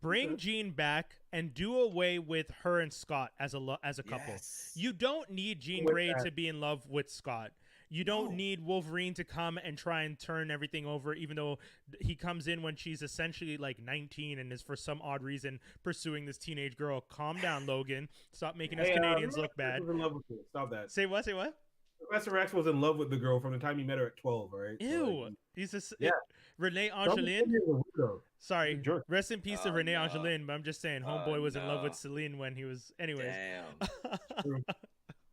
bring Jean back and do away with her and Scott as a couple. Yes. You don't need Jean With Grey that. to be in love with Scott. You don't need Wolverine to come and try and turn everything over, even though he comes in when she's essentially like 19 and is for some odd reason pursuing this teenage girl. Calm down, Logan. Stop making us Canadians look bad. Was in love with her. Stop that. Say what? Say what? Professor X was in love with the girl from the time he met her at 12, all right? Ew. He's just Yeah. Renee Some Angelin. kid is a weirdo. Sorry. Jerk. Rest in peace to Oh, Renee no. Angelin, but I'm just saying Homeboy was in love with Celine when he was anyways. Damn.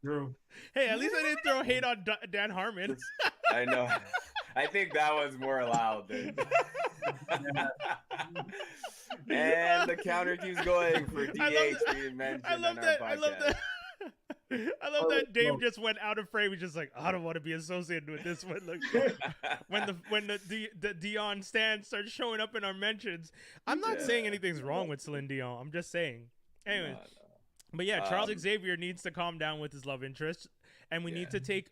True. Hey, at least I didn't throw hate on Dan Harmon. I know. I think that was more allowed. Than... and the counter keeps going for DH being mentioned I love on that. our I love podcast. that. I love that Dave just went out of frame. He's just like, I don't want to be associated with this one. Like, when the Dion stand starts showing up in our mentions, I'm not saying anything's wrong with Celine Dion. I'm just saying. Anyway, but yeah, Charles Xavier needs to calm down with his love interest, and we need to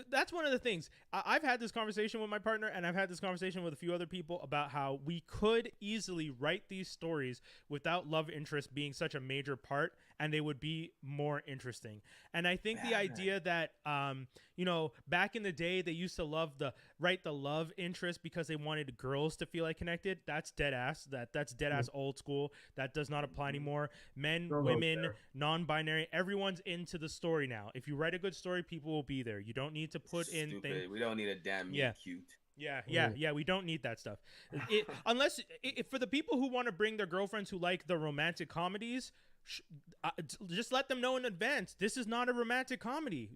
that's one of the things. I've had this conversation with my partner, and I've had this conversation with a few other people about how we could easily write these stories without love interest being such a major part, and they would be more interesting. And I think the idea that back in the day they used to write the love interest because they wanted girls to feel like connected. That's dead ass. That's dead ass old school. That does not apply anymore. Men, women, non-binary, everyone's into the story now. If you write a good story, people will be there. You don't need to put in things. We don't need a damn cute. Yeah, we don't need that stuff. Unless for the people who want to bring their girlfriends who like the romantic comedies, just let them know in advance. This is not a romantic comedy.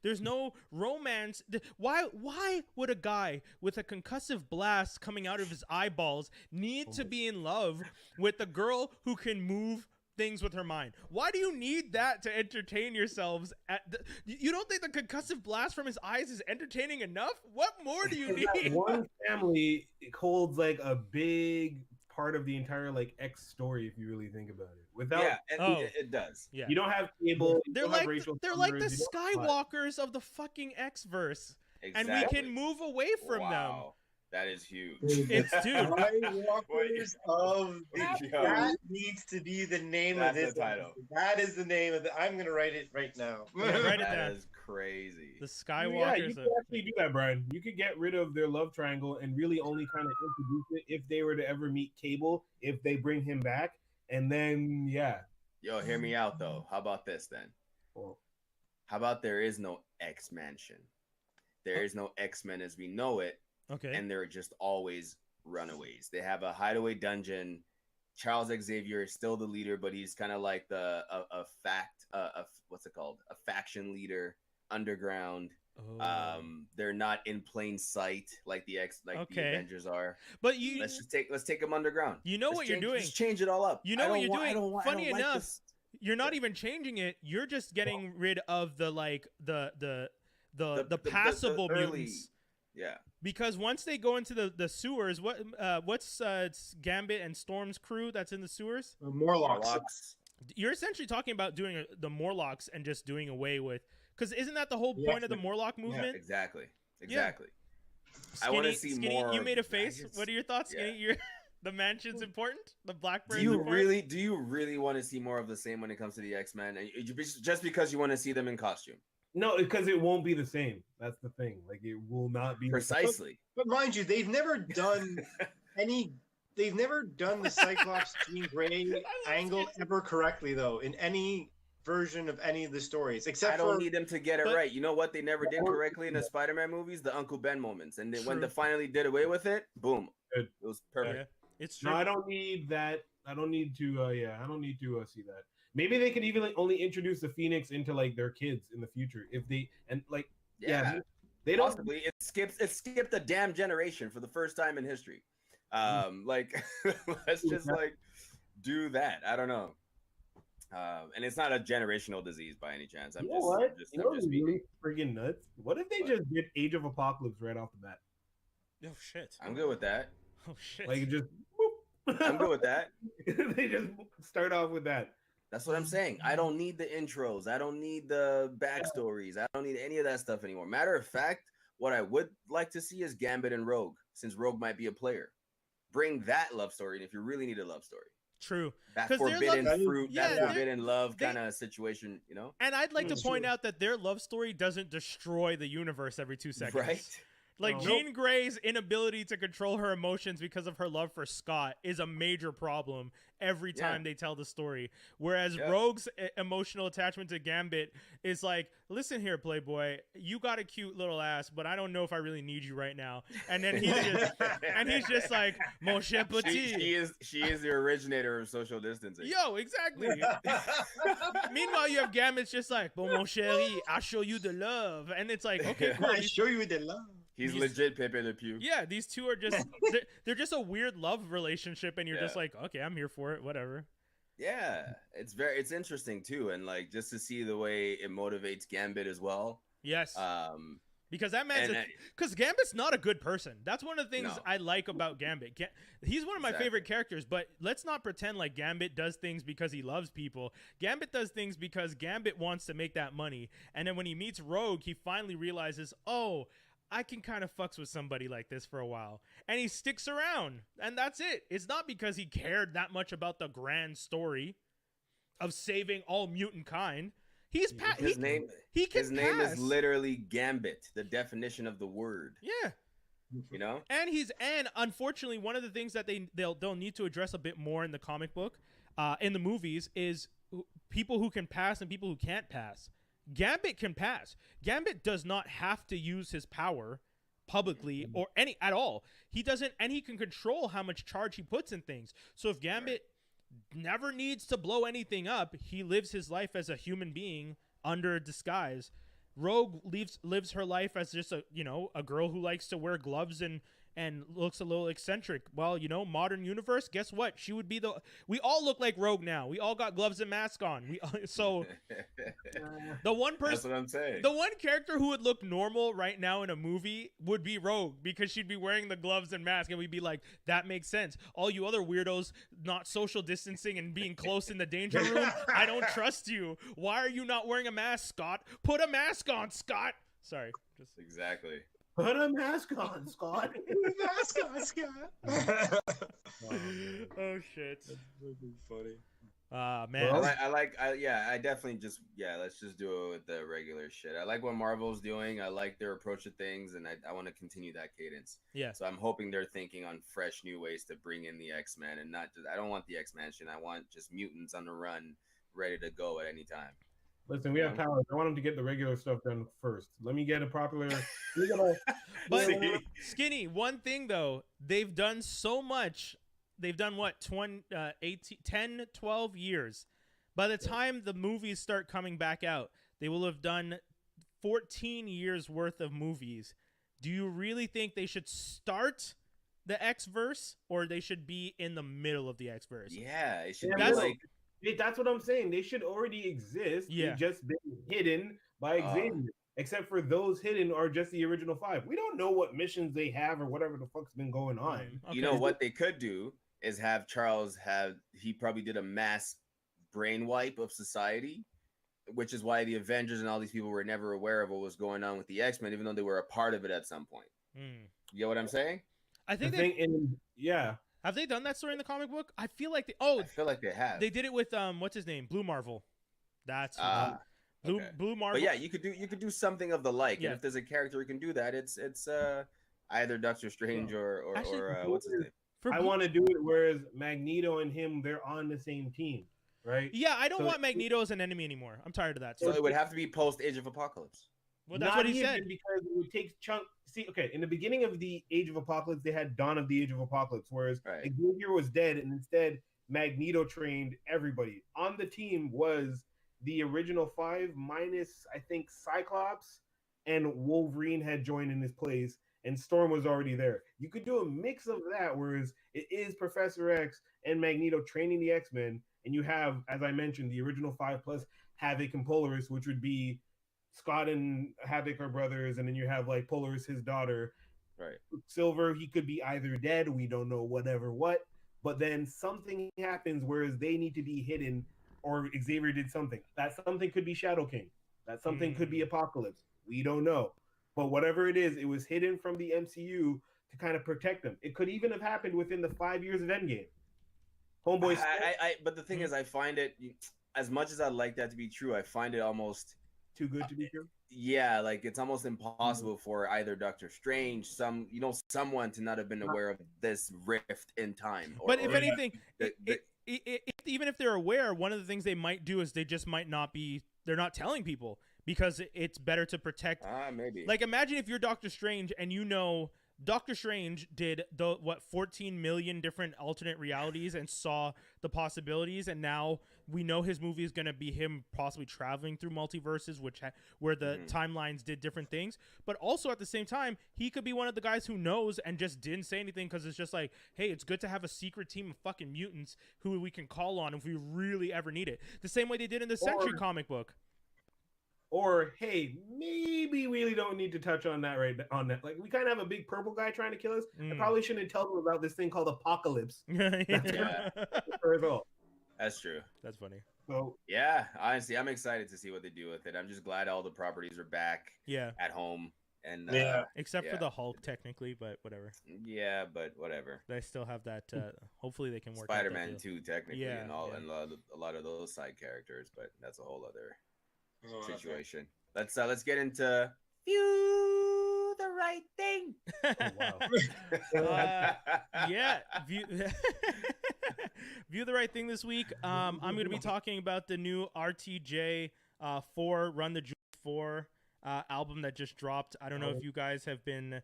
There's no romance. Why would a guy with a concussive blast coming out of his eyeballs need to be in love with a girl who can move things with her mind? Why do you need that to entertain yourselves? You don't think the concussive blast from his eyes is entertaining enough? What more do you need? That one family holds like a big part of the entire like X story if you really think about it. Without it does. Yeah. You don't have cable. They're like the Skywalkers of the fucking X verse, and we can move away from them. That is huge. It's dude. Skywalkers of that needs to be the name of this title. That is the name of it. I'm gonna write it right now. Yeah, write it down. That is crazy. The Skywalkers. Yeah, you could actually do that, Brian. You could get rid of their love triangle and really only kind of introduce it if they were to ever meet Cable, if they bring him back, and then Yo, hear me out though. How about this then? Well, how about there is no X Mansion? There is no X-Men as we know it. Okay. And they're just always runaways. They have a hideaway dungeon. Charles Xavier is still the leader, but he's kind of like what's it called? A faction leader underground. Oh. They're not in plain sight like the Avengers are. But let's take them underground. You know what you're doing? Just change it all up. You know what you're doing? Funny enough, you're not even changing it. You're just getting rid of the passable mutants. Yeah. Because once they go into the sewers, what's Gambit and Storm's crew that's in the sewers? Morlocks. You're essentially talking about doing the Morlocks and just doing away with, because isn't that the whole point of the Morlock movement? Yeah, exactly. Yeah. I want to see Skinny, more. You made a face. What are your thoughts, Skinny? The mansion's important. The Blackbirds. Do you really want to see more of the same when it comes to the X-Men? Just because you want to see them in costume? No, because it won't be the same. That's the thing. Like, it will not be precisely. But mind you, they've never done They've never done the Cyclops Jean Grey angle ever correctly, though, in any version of any of the stories. Except I don't need them to get it right. You know what they never did correctly in the Spider-Man movies? The Uncle Ben moments. And then when they finally did away with it, boom. It was perfect. It's true. No, I don't need that. I don't need to. I don't need to see that. Maybe they could even like only introduce the Phoenix into like their kids in the future if they they don't. Possibly it skipped a damn generation for the first time in history. Like let's just like do that. I don't know. And it's not a generational disease by any chance. I'm just really friggin' nuts. What if they just did Age of Apocalypse right off the bat? Oh shit. I'm good with that. Oh shit. Like just. I'm good with that. They just start off with that. That's what I'm saying. I don't need the intros. I don't need the backstories. I don't need any of that stuff anymore. Matter of fact, what I would like to see is Gambit and Rogue, since Rogue might be a player. Bring that love story, and if you really need a love story. True. That forbidden fruit, that forbidden love kind of situation, you know? And I'd like to point out that their love story doesn't destroy the universe every 2 seconds. Right? Like, Jean Grey's inability to control her emotions because of her love for Scott is a major problem every time they tell the story. Whereas Rogue's emotional attachment to Gambit is like, listen here, Playboy, you got a cute little ass, but I don't know if I really need you right now. And then he's just like, mon cher petit. She is the originator of social distancing. Yo, exactly. Meanwhile, you have Gambit's just like, bon, mon chéri, I'll show you the love. And it's like, okay, cool. I show you the love. He's legit Pepe Le Pew. Yeah, these two are just they're just a weird love relationship, and you're just like, okay, I'm here for it, whatever. Yeah, it's interesting too, and like just to see the way it motivates Gambit as well. Yes. Because that man's because Gambit's not a good person. That's one of the things I like about Gambit. He's one of my favorite characters, but let's not pretend like Gambit does things because he loves people. Gambit does things because Gambit wants to make that money, and then when he meets Rogue, he finally realizes, oh, I can kind of fucks with somebody like this for a while. And he sticks around. And that's it. It's not because he cared that much about the grand story of saving all mutant kind. His name is literally Gambit, the definition of the word. Yeah. You know? And unfortunately, one of the things that they'll need to address a bit more in the comic book, in the movies, is people who can pass and people who can't pass. Gambit can pass. Gambit does not have to use his power publicly or any at all. He doesn't, and he can control how much charge he puts in things. So if Gambit never needs to blow anything up, he lives his life as a human being under disguise. Rogue lives her life as just a girl who likes to wear gloves and looks a little eccentric. Well, modern universe, guess what? She would be we all look like Rogue now. We all got gloves and masks on. The one person, that's what I'm saying. The one character who would look normal right now in a movie would be Rogue, because she'd be wearing the gloves and mask, and we'd be like, that makes sense. All you other weirdos not social distancing and being close in the danger room, I don't trust you. Why are you not wearing a mask, Scott? Put a mask on, Scott. Sorry. Just exactly. Put a mask on, Scott. Put a mask on, Scott. Oh shit. That's really funny. Man. I definitely let's just do it with the regular shit. I like what Marvel's doing. I like their approach to things, and I want to continue that cadence. Yeah. So I'm hoping they're thinking on fresh new ways to bring in the X-Men, and not just, I don't want the X-Men shit. I want just mutants on the run, ready to go at any time. Listen, we have powers. I want them to get the regular stuff done first. Let me get a popular. But Skinny, one thing though, they've done so much. They've done what, 10, 12 years. By the time the movies start coming back out, they will have done 14 years worth of movies. Do you really think they should start the X-verse, or they should be in the middle of the X-verse? Yeah, it should be like. That's what I'm saying. They should already exist. Yeah. They've just been hidden by Xavier. Except for those hidden are just the original 5. We don't know what missions they have or whatever the fuck's been going on. Okay. You know what they could do is have Charles he probably did a mass brain wipe of society, which is why the Avengers and all these people were never aware of what was going on with the X-Men, even though they were a part of it at some point. You get what I'm saying? I think Have they done that story in the comic book? I feel like they have. They did it with what's his name? Blue Marvel. That's Blue Marvel. But yeah, you could do something of the like. Yeah. And if there's a character who can do that, it's either Doctor Strange or what's his name? I want to do it whereas Magneto and him, they're on the same team, right? Yeah, I don't want Magneto as an enemy anymore. I'm tired of that. So it would have to be post Age of Apocalypse. Well, that's what he said. Because it would take see, okay, in the beginning of the Age of Apocalypse, they had Dawn of the Age of Apocalypse, whereas Xavier was dead, and instead Magneto trained everybody. On the team was the original 5 minus, I think, Cyclops, and Wolverine had joined in his place, and Storm was already there. You could do a mix of that, whereas it is Professor X and Magneto training the X-Men, and you have, as I mentioned, the original 5 plus Havoc and Polaris, which would be Scott and Havoc are brothers, and then you have like Polaris, his daughter. Right. Silver, he could be either dead, we don't know whatever what, but then something happens whereas they need to be hidden, or Xavier did something. That something could be Shadow King. That something could be Apocalypse. We don't know. But whatever it is, it was hidden from the MCU to kind of protect them. It could even have happened within the 5 years of Endgame. Homeboy. But the thing is, I find it, as much as I'd like that to be true, I find it almost too good to be true. Yeah, like it's almost impossible for either Doctor Strange, someone to not have been aware of this rift in time. But if anything, even if they're aware, one of the things they might do is they just might not be. They're not telling people because it's better to protect. Maybe. Like imagine if you're Doctor Strange and you know Doctor Strange did 14 million different alternate realities and saw the possibilities, and now we know his movie is going to be him possibly traveling through multiverses, where the timelines did different things. But also at the same time, he could be one of the guys who knows and just didn't say anything because it's just like, hey, it's good to have a secret team of fucking mutants who we can call on if we really ever need it. The same way they did in the Sentry comic book. Or, hey, maybe we really don't need to touch on that on that. Like, we kind of have a big purple guy trying to kill us. I probably shouldn't tell them about this thing called Apocalypse. That's true. That's funny. So yeah, honestly, I'm excited to see what they do with it. I'm just glad all the properties are back. At home. And except for the Hulk, technically, but whatever. Yeah, but whatever. They still have that. Hopefully, they can work. Spider-Man 2, technically, and a lot of those side characters, but that's a whole other situation. Let's get into View the Right Thing. View the Right Thing this week. I'm going to be talking about the new RTJ 4 Run the Jewels 4 album that just dropped. I don't know if you guys have been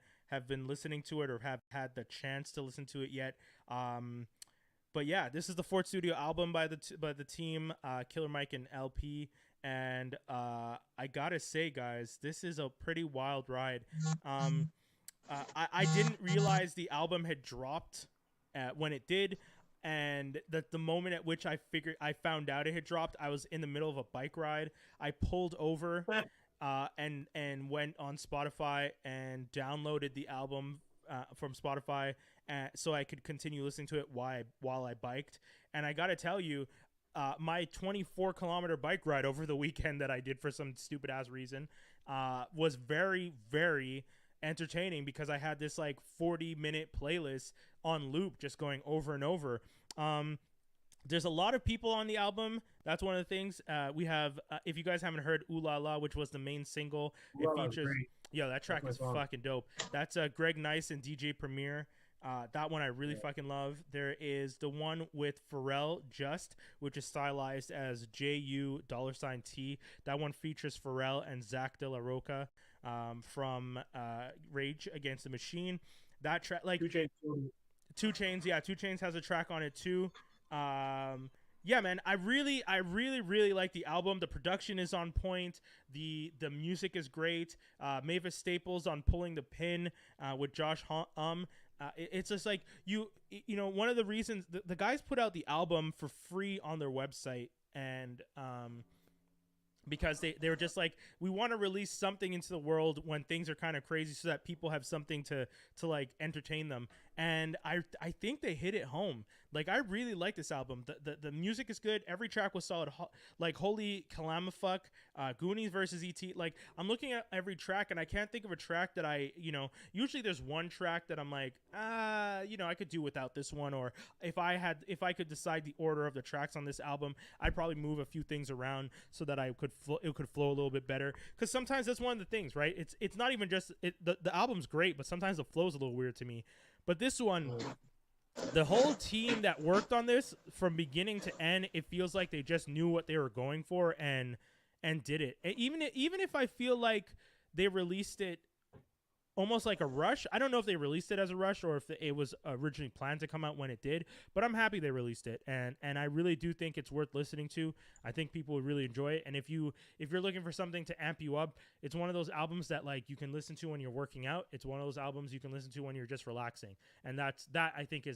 listening to it or have had the chance to listen to it yet. But yeah, this is the fourth studio album by the team, Killer Mike and LP. And I gotta say, guys, this is a pretty wild ride. I didn't realize the album had dropped when it did, and that the moment at which I found out it had dropped, I was in the middle of a bike ride. I pulled over and went on Spotify and downloaded the album from Spotify so I could continue listening to it while I biked. And I gotta tell you, my 24-kilometer bike ride over the weekend that I did for some stupid ass reason was very, very entertaining because I had this like 40-minute playlist on loop just going over and over. There's a lot of people on the album. That's one of the things. We have, if you guys haven't heard Ooh La La, which was the main single, it features. Yeah, that track is fucking dope. That's Greg Nice and DJ Premier. That one I really fucking love. There is the one with Pharrell Just, which is stylized as JU$T. That one features Pharrell and Zach De La Roca from Rage Against the Machine. That track, like 2 Chainz, yeah, 2 Chainz has a track on it too. Yeah, man, I really like the album. The production is on point. The music is great. Mavis Staples on Pulling the Pin with Josh it's just like you know, one of the reasons the guys put out the album for free on their website, and because they were just like, we want to release something into the world when things are kind of crazy so that people have something to like entertain them. And I think they hit it home. Like, I really like this album. The music is good. Every track was solid. Like Holy Calamafuck, Goonies versus E.T. Like, I'm looking at every track and I can't think of a track that usually there's one track that I'm like, I could do without this one. Or if I could decide the order of the tracks on this album, I'd probably move a few things around so that it could flow a little bit better. Because sometimes that's one of the things, right? It's not even just the album's great, but sometimes the flow's a little weird to me. But this one, the whole team that worked on this from beginning to end, it feels like they just knew what they were going for and did it. And even if I feel like they released it almost like a rush. I don't know if they released it as a rush or if it was originally planned to come out when it did, but I'm happy they released it, and I really do think it's worth listening to. I think people would really enjoy it, and if you're looking for something to amp you up, it's one of those albums that like you can listen to when you're working out. It's one of those albums you can listen to when you're just relaxing, and that I think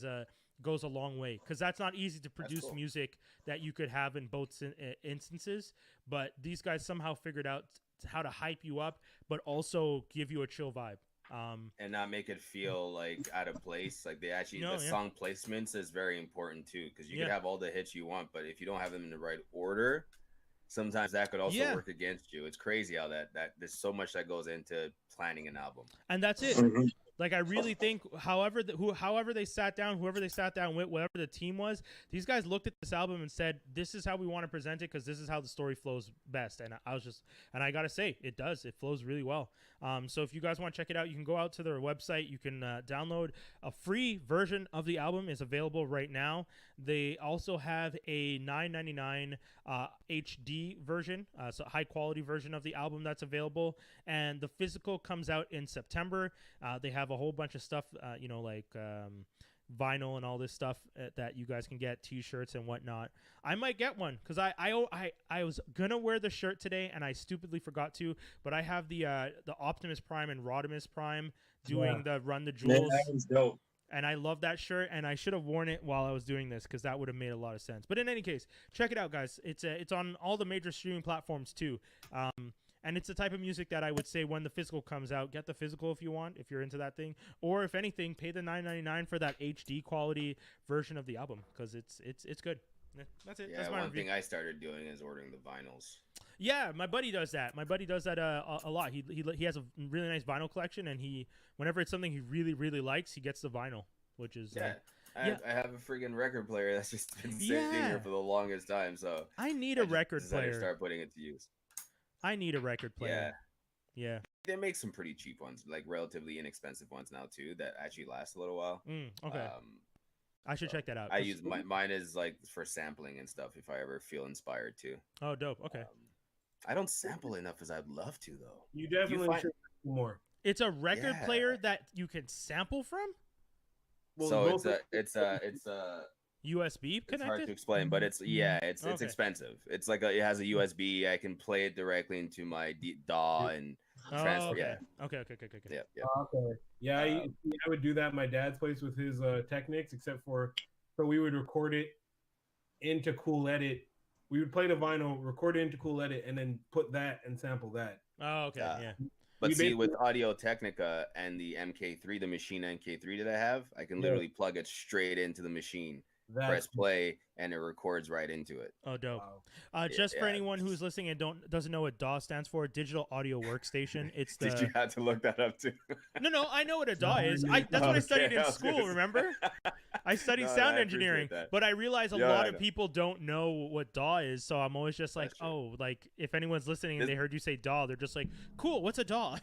goes a long way, because that's not easy to produce music that you could have in both instances, but these guys somehow figured out how to hype you up but also give you a chill vibe. And not make it feel like out of place. Like the song placements is very important too, because you can have all the hits you want, but if you don't have them in the right order, sometimes that could also work against you. It's crazy how that there's so much that goes into planning an album. And that's it. Like I really think, however they sat down, whoever they sat down with, whatever the team was, these guys looked at this album and said, "This is how we want to present it, because this is how the story flows best." And I gotta say, it does. It flows really well. So if you guys want to check it out, you can go out to their website. You can download a free version of the album. Is available right now. They also have a $9.99 HD version, so high quality version of the album that's available. And the physical comes out in September. They have a whole bunch of stuff, like vinyl and all this stuff that you guys can get, t-shirts and whatnot. I might get one, because I was gonna wear the shirt today and I stupidly forgot to, but I have the Optimus Prime and Rodimus Prime doing the Run the Jewels. That was dope. And I love that shirt, and I should have worn it while I was doing this, because that would have made a lot of sense. But in any case, check it out, guys. It's on all the major streaming platforms too. And it's the type of music that I would say when the physical comes out, get the physical if you want, if you're into that thing. Or if anything, pay the $9.99 for that HD quality version of the album, because it's good. That's it. Yeah, that's my one review. thing I started doing is ordering the vinyls. Yeah, my buddy does that. A lot. He has a really nice vinyl collection, and whenever it's something he really, really likes, he gets the vinyl, which is I have a freaking record player that's just been sitting here for the longest time. So I need a record player. Start putting it to use. I need a record player. Yeah. They make some pretty cheap ones, like relatively inexpensive ones now too, that actually last a little while. Okay. I should check that out. I use mine is like for sampling and stuff if I ever feel inspired to. Oh, dope. Okay. I don't sample enough as I'd love to though. You definitely should more. It's a record player that you can sample from? Well, so it's a USB connected? It's hard to explain, but it's expensive. It's like it has a USB. I can play it directly into my DAW and transfer. Okay. Okay. Yeah. Okay. Yeah, I would do that at my dad's place with his Technics, except for we would record it into Cool Edit. We would play the vinyl, record it into Cool Edit, and then put that and sample that. Oh, okay. Yeah. But see, with Audio Technica and the MK3, the Machine MK3 that I have, I can literally plug it straight into the machine. Press play and it records right into it. Oh, dope. Wow. Just for anyone who's listening and doesn't know what DAW stands for, Digital Audio Workstation. It's Did you have to look that up too? No, I know what a DAW is. That's what I studied in school, remember? I studied sound engineering, but I realize a lot of people don't know what DAW is, so I'm always just like, if anyone's listening and they heard you say DAW, they're just like, cool, what's a DAW?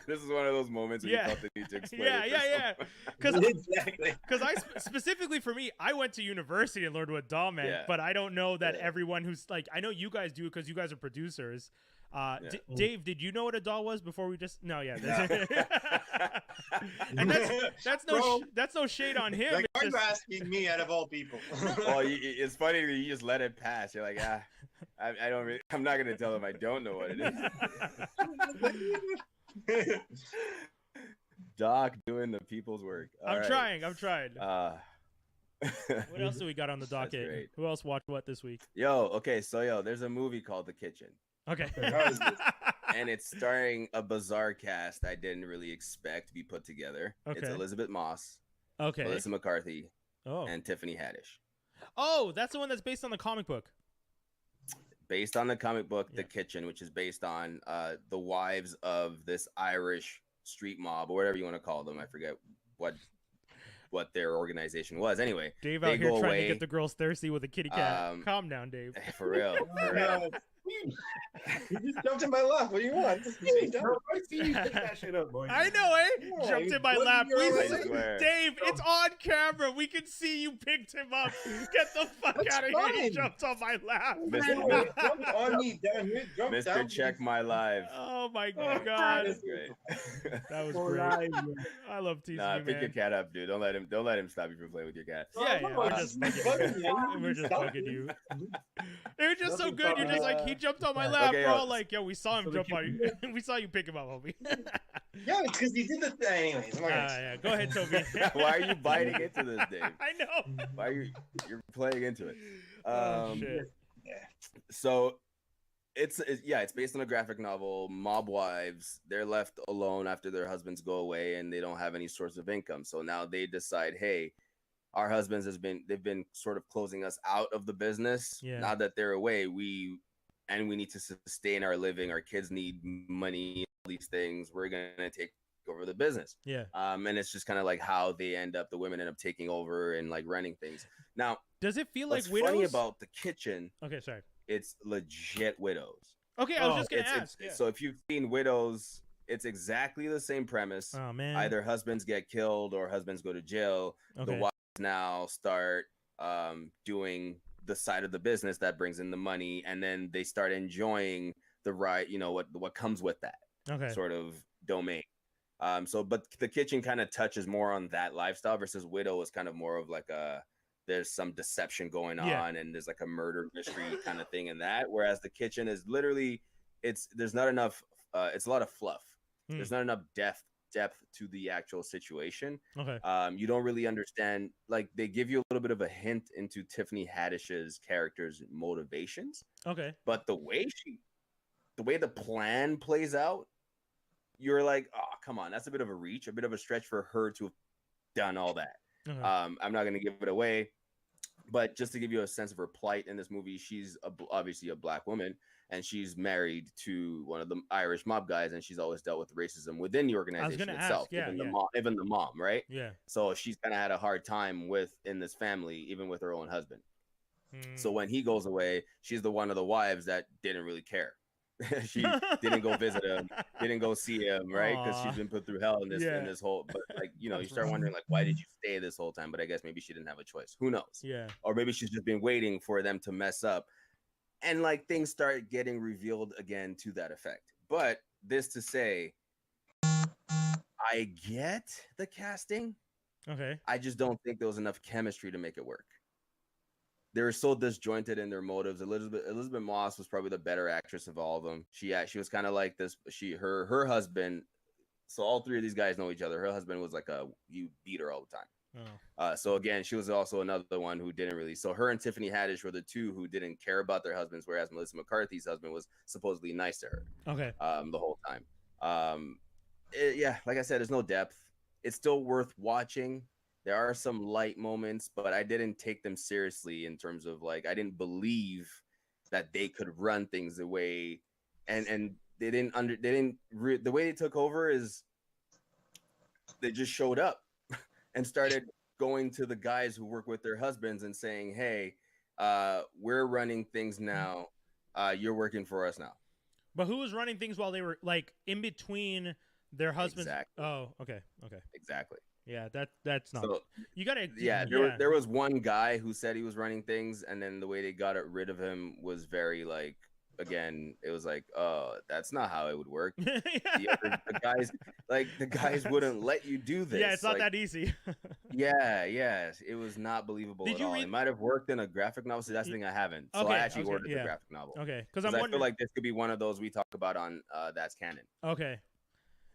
This is one of those moments where you felt the need to explain Because I specifically for me, I went to university and learned what DAW meant, but I don't know that everyone who's like, I know you guys do because you guys are producers. Dave, did you know what a DAW was before we just? No, yeah. And that's no shade on him. Like, why are you asking me out of all people? Well, it's funny that you just let it pass. You're like, I don't. I'm not gonna tell them I don't know what it is. Doc doing the people's work. I'm trying. What else do we got on the docket? Who else watched what this week? There's a movie called The Kitchen. Okay. And it's starring a bizarre cast I didn't really expect to be put together. Okay. It's Elizabeth Moss, Melissa McCarthy, and Tiffany Haddish. Oh, that's the one that's based on the comic book. Based on the comic book, The Kitchen, which is based on the wives of this Irish street mob, or whatever you want to call them. I forget what their organization was. Anyway, Dave out here trying to get the girls thirsty with a kitty cat. Calm down, Dave. For real. You just jumped in my lap. What do you want? I see you pick that shit up, boy. I know, eh? Yeah, Jumped you in my put lap. your We leg- see, swear. Dave, it's on camera. We can see you picked him up. Get the fuck That's out of here. He fine. jumped on my lap. Mr. Jump on me down here. Jump Mr. down. Check My Live. Oh my That god. was great. That was Oh, great. live, I love teasing Nah, you, pick your man. cat up, dude. Don't let him stop you from playing with your cat. Yeah, yeah. We're Oh, just it's bugging you. bugging me. We're just Stop bugging it. you. It was just so Nothing good. You're just like, he jumped on my lap. Okay, We're yo. all like, yo, we saw him So the jump on you. We saw you pick him up, homie. Yeah, it's because he did the thing. Anyways, I'm not gonna- Yeah. Go ahead, Toby. Why are you biting into this, Dave? I know. Why are you're playing into it? Oh, shit. So it's based on a graphic novel. Mob wives, they're left alone after their husbands go away and they don't have any source of income. So now they decide, hey, our husbands they've been sort of closing us out of the business. Yeah. Now that they're away, we need to sustain our living. Our kids need money, all these things. We're gonna take over the business. Yeah. And it's just kind of like how the women end up taking over and like running things. Now, Does it feel like what's widows? funny about the kitchen, Okay, sorry. it's legit widows. Okay, I was Oh, just gonna It's- ask. Yeah. So if you've seen Widows, it's exactly the same premise. Oh man. Either husbands get killed or husbands go to jail. Okay. The wives now start doing the side of the business that brings in the money, and then they start enjoying the what comes with that Okay. sort of domain. But the kitchen kind of touches more on that lifestyle versus Widow is kind of more of like there's some deception going on Yeah. and there's like a murder mystery kind of thing in that. Whereas the kitchen is literally there's not enough. It's a lot of fluff. Hmm. There's not enough depth to the actual situation. Okay. You don't really understand. Like they give you a little bit of a hint into Tiffany Haddish's character's motivations, Okay. but the way the plan plays out, you're like, oh, come on, that's a bit of a reach, a bit of a stretch for her to have done all that. Okay. I'm not going to give it away, but just to give you a sense of her plight in this movie, she's obviously a black woman, and she's married to one of the Irish mob guys, and she's always dealt with racism within the organization itself. Ask, yeah, even the mom, right? Yeah. So she's kind of had a hard time in this family, even with her own husband. Hmm. So when he goes away, she's the one of the wives that didn't really care. She didn't go visit him, didn't go see him, right? Because Aw. she's been put through hell in this whole. But like you That's start wondering like, why did you stay this whole time? But I guess maybe she didn't have a choice. Who knows? Yeah. Or maybe she's just been waiting for them to mess up, and like things start getting revealed again to that effect. But this to say, I get the casting. Okay. I just don't think there was enough chemistry to make it work. They were so disjointed in their motives. Elizabeth Moss was probably the better actress of all of them. She was kind of like this. Her husband. So all three of these guys know each other. Her husband was like you beat her all the time. Oh. So again, she was also another one who didn't really. So her and Tiffany Haddish were the two who didn't care about their husbands, whereas Melissa McCarthy's husband was supposedly nice to her. Okay. The whole time. Like I said, there's no depth. It's still worth watching. There are some light moments, but I didn't take them seriously in terms of like I didn't believe that they could run things the way, and they didn't the way they took over is they just showed up and started going to the guys who work with their husbands and saying, "Hey, we're running things now. You're working for us now." But who was running things while they were like in between their husbands? Exactly. Oh, okay. Okay. Exactly. Yeah, that's not. So, You gotta. there was one guy who said he was running things, and then the way they got rid of him was very like. Again, it was like, oh, that's not how it would work. The guys wouldn't let you do this. Yeah, it's not like, that easy. yeah, it was not believable Did at you all. read- It might have worked in a graphic novel. So that's the thing I haven't. So Okay, I actually ordered yeah. the graphic novel. Okay, because I I'm feel wondering. like this could be one of those we talk about on That's Canon. Okay.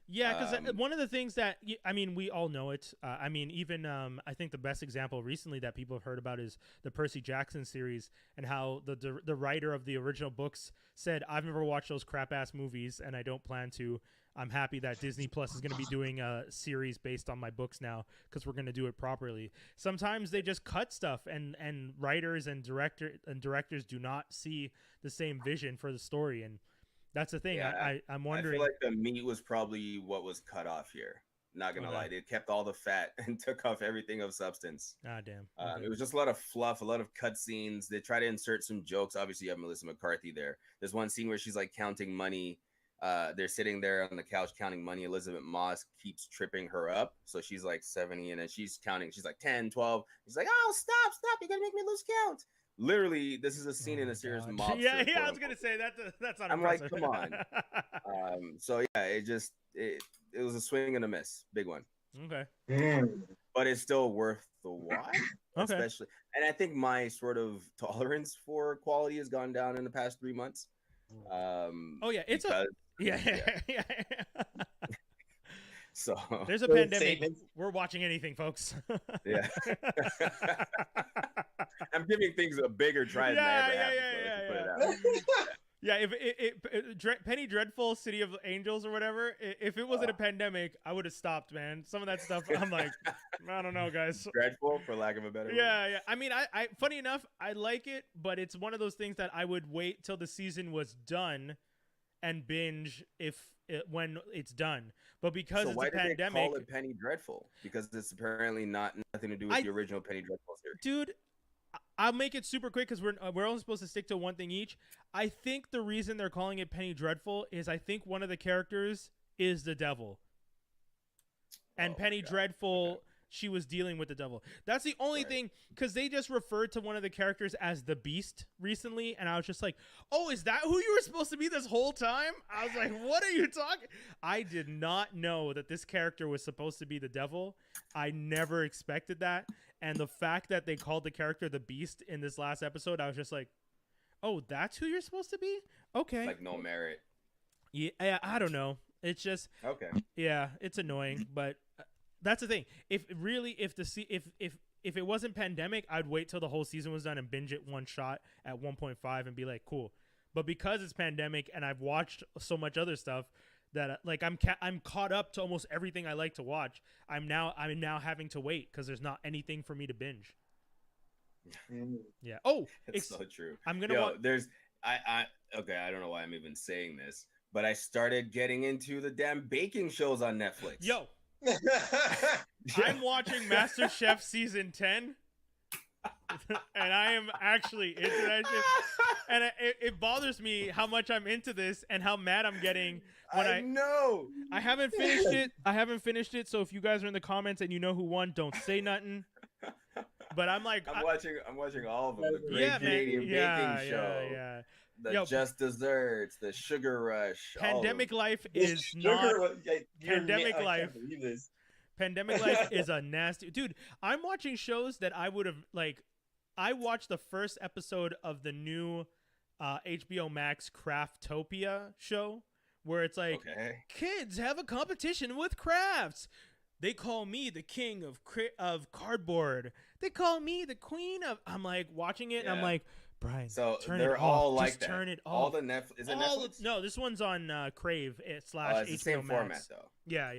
Yeah, because Um, one of the things that I mean, we all know it. I mean, even I think the best example recently that people have heard about is the Percy Jackson series, and how the writer of the original books said, "I've never watched those crap ass movies, and I don't plan to. I'm happy that Disney Plus is going to be doing a series based on my books now because we're going to do it properly." Sometimes they just cut stuff, and writers and directors do not see the same vision for the story, and that's the thing. Yeah, I'm wondering. I feel like the meat was probably what was cut off here. Not gonna lie, they kept all the fat and took off everything of substance. Ah, damn. It was just a lot of fluff, a lot of cutscenes. They try to insert some jokes. Obviously, you have Melissa McCarthy there. There's one scene where she's like counting money. They're sitting there on the couch counting money. Elizabeth Moss keeps tripping her up. So she's like 70 and then she's counting. She's like 10, 12. She's like, oh, stop. You're going to make me lose count. Literally, this is a scene in a serious mob. Yeah, I was going to say that's not I'm impressive. like, come on. So yeah, it was a swing and a miss. Big one. Okay. But it's still worth the watch. Okay. Especially, and I think my sort of tolerance for quality has gone down in the past 3 months. Oh yeah, it's yeah. So there's a pandemic. We're watching anything, folks. Yeah. I'm giving things a bigger try than I ever have. Yeah, if Penny Dreadful, City of Angels or whatever, if it wasn't a pandemic, I would have stopped, man. Some of that stuff, I'm like, I don't know, guys. Dreadful, for lack of a better word. Yeah. I mean, I funny enough, I like it, but it's one of those things that I would wait till the season was done and binge when it's done. But because it's a pandemic, they call it Penny Dreadful? Because it's apparently nothing to do with the original Penny Dreadful series. Dude, I'll make it super quick because we're only supposed to stick to one thing each. I think the reason they're calling it Penny Dreadful is I think one of the characters is the devil. And Penny Dreadful, she was dealing with the devil. That's the only thing, because they just referred to one of the characters as the Beast recently, and I was just like, oh, is that who you were supposed to be this whole time? I was like, what are you talking? I did not know that this character was supposed to be the devil. I never expected that. And the fact that they called the character the Beast in this last episode, I was just like, oh, that's who you're supposed to be? Okay. Like no merit. Yeah, I don't know. It's just yeah, it's annoying, but that's the thing. If it wasn't pandemic, I'd wait till the whole season was done and binge it one shot at 1.5 and be like, cool. But because it's pandemic and I've watched so much other stuff that like I'm caught up to almost everything I like to watch, I'm now having to wait because there's not anything for me to binge. Yeah. Oh, it's so true. I'm gonna. I don't know why I'm even saying this, but I started getting into the damn baking shows on Netflix. Yo, I'm watching MasterChef season 10, and I am actually into that shit. And it bothers me how much I'm into this and how mad I'm getting when I know I haven't finished it. So if you guys are in the comments and you know who won, don't say nothing. But I'm like, I'm watching all of them. The Great Canadian Baking Show. Yeah. The Just Desserts, the Sugar Rush. Pandemic life is not. Pandemic life. Pandemic life is a nasty dude. I'm watching shows that I would have like. I watched the first episode of the new HBO Max Craftopia show, where it's like kids have a competition with crafts. They call me the king of cardboard. They call me the queen of. I'm like watching it, and I'm like, Brian. So turn they're it all off. like Just that. Turn it off. All the Netflix. Is it Netflix? No, this one's on Crave / it's HBO the same Max. format though. Yeah.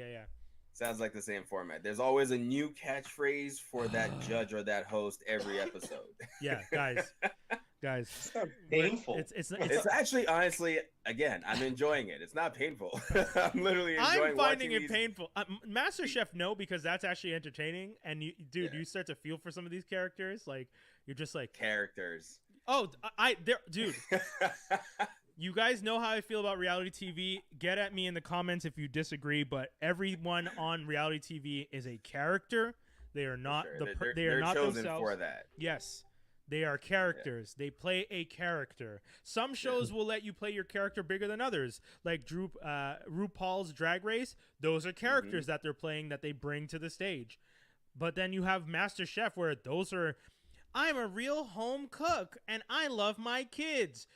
Sounds like the same format. There's always a new catchphrase for that judge or that host every episode. Yeah, guys. It's painful. It's actually, honestly, again, I'm enjoying it. It's not painful. I'm literally enjoying. I'm finding it painful. MasterChef, no, because that's actually entertaining. And you start to feel for some of these characters. Like you're just like characters. Oh, dude. You guys know how I feel about reality TV. Get at me in the comments if you disagree, but everyone on reality TV is a character. They are not they're not chosen themselves. For that. Yes. They are characters. Yeah. They play a character. Some shows will let you play your character bigger than others. Like RuPaul's Drag Race, those are characters that they're playing that they bring to the stage. But then you have MasterChef where those are I'm a real home cook and I love my kids.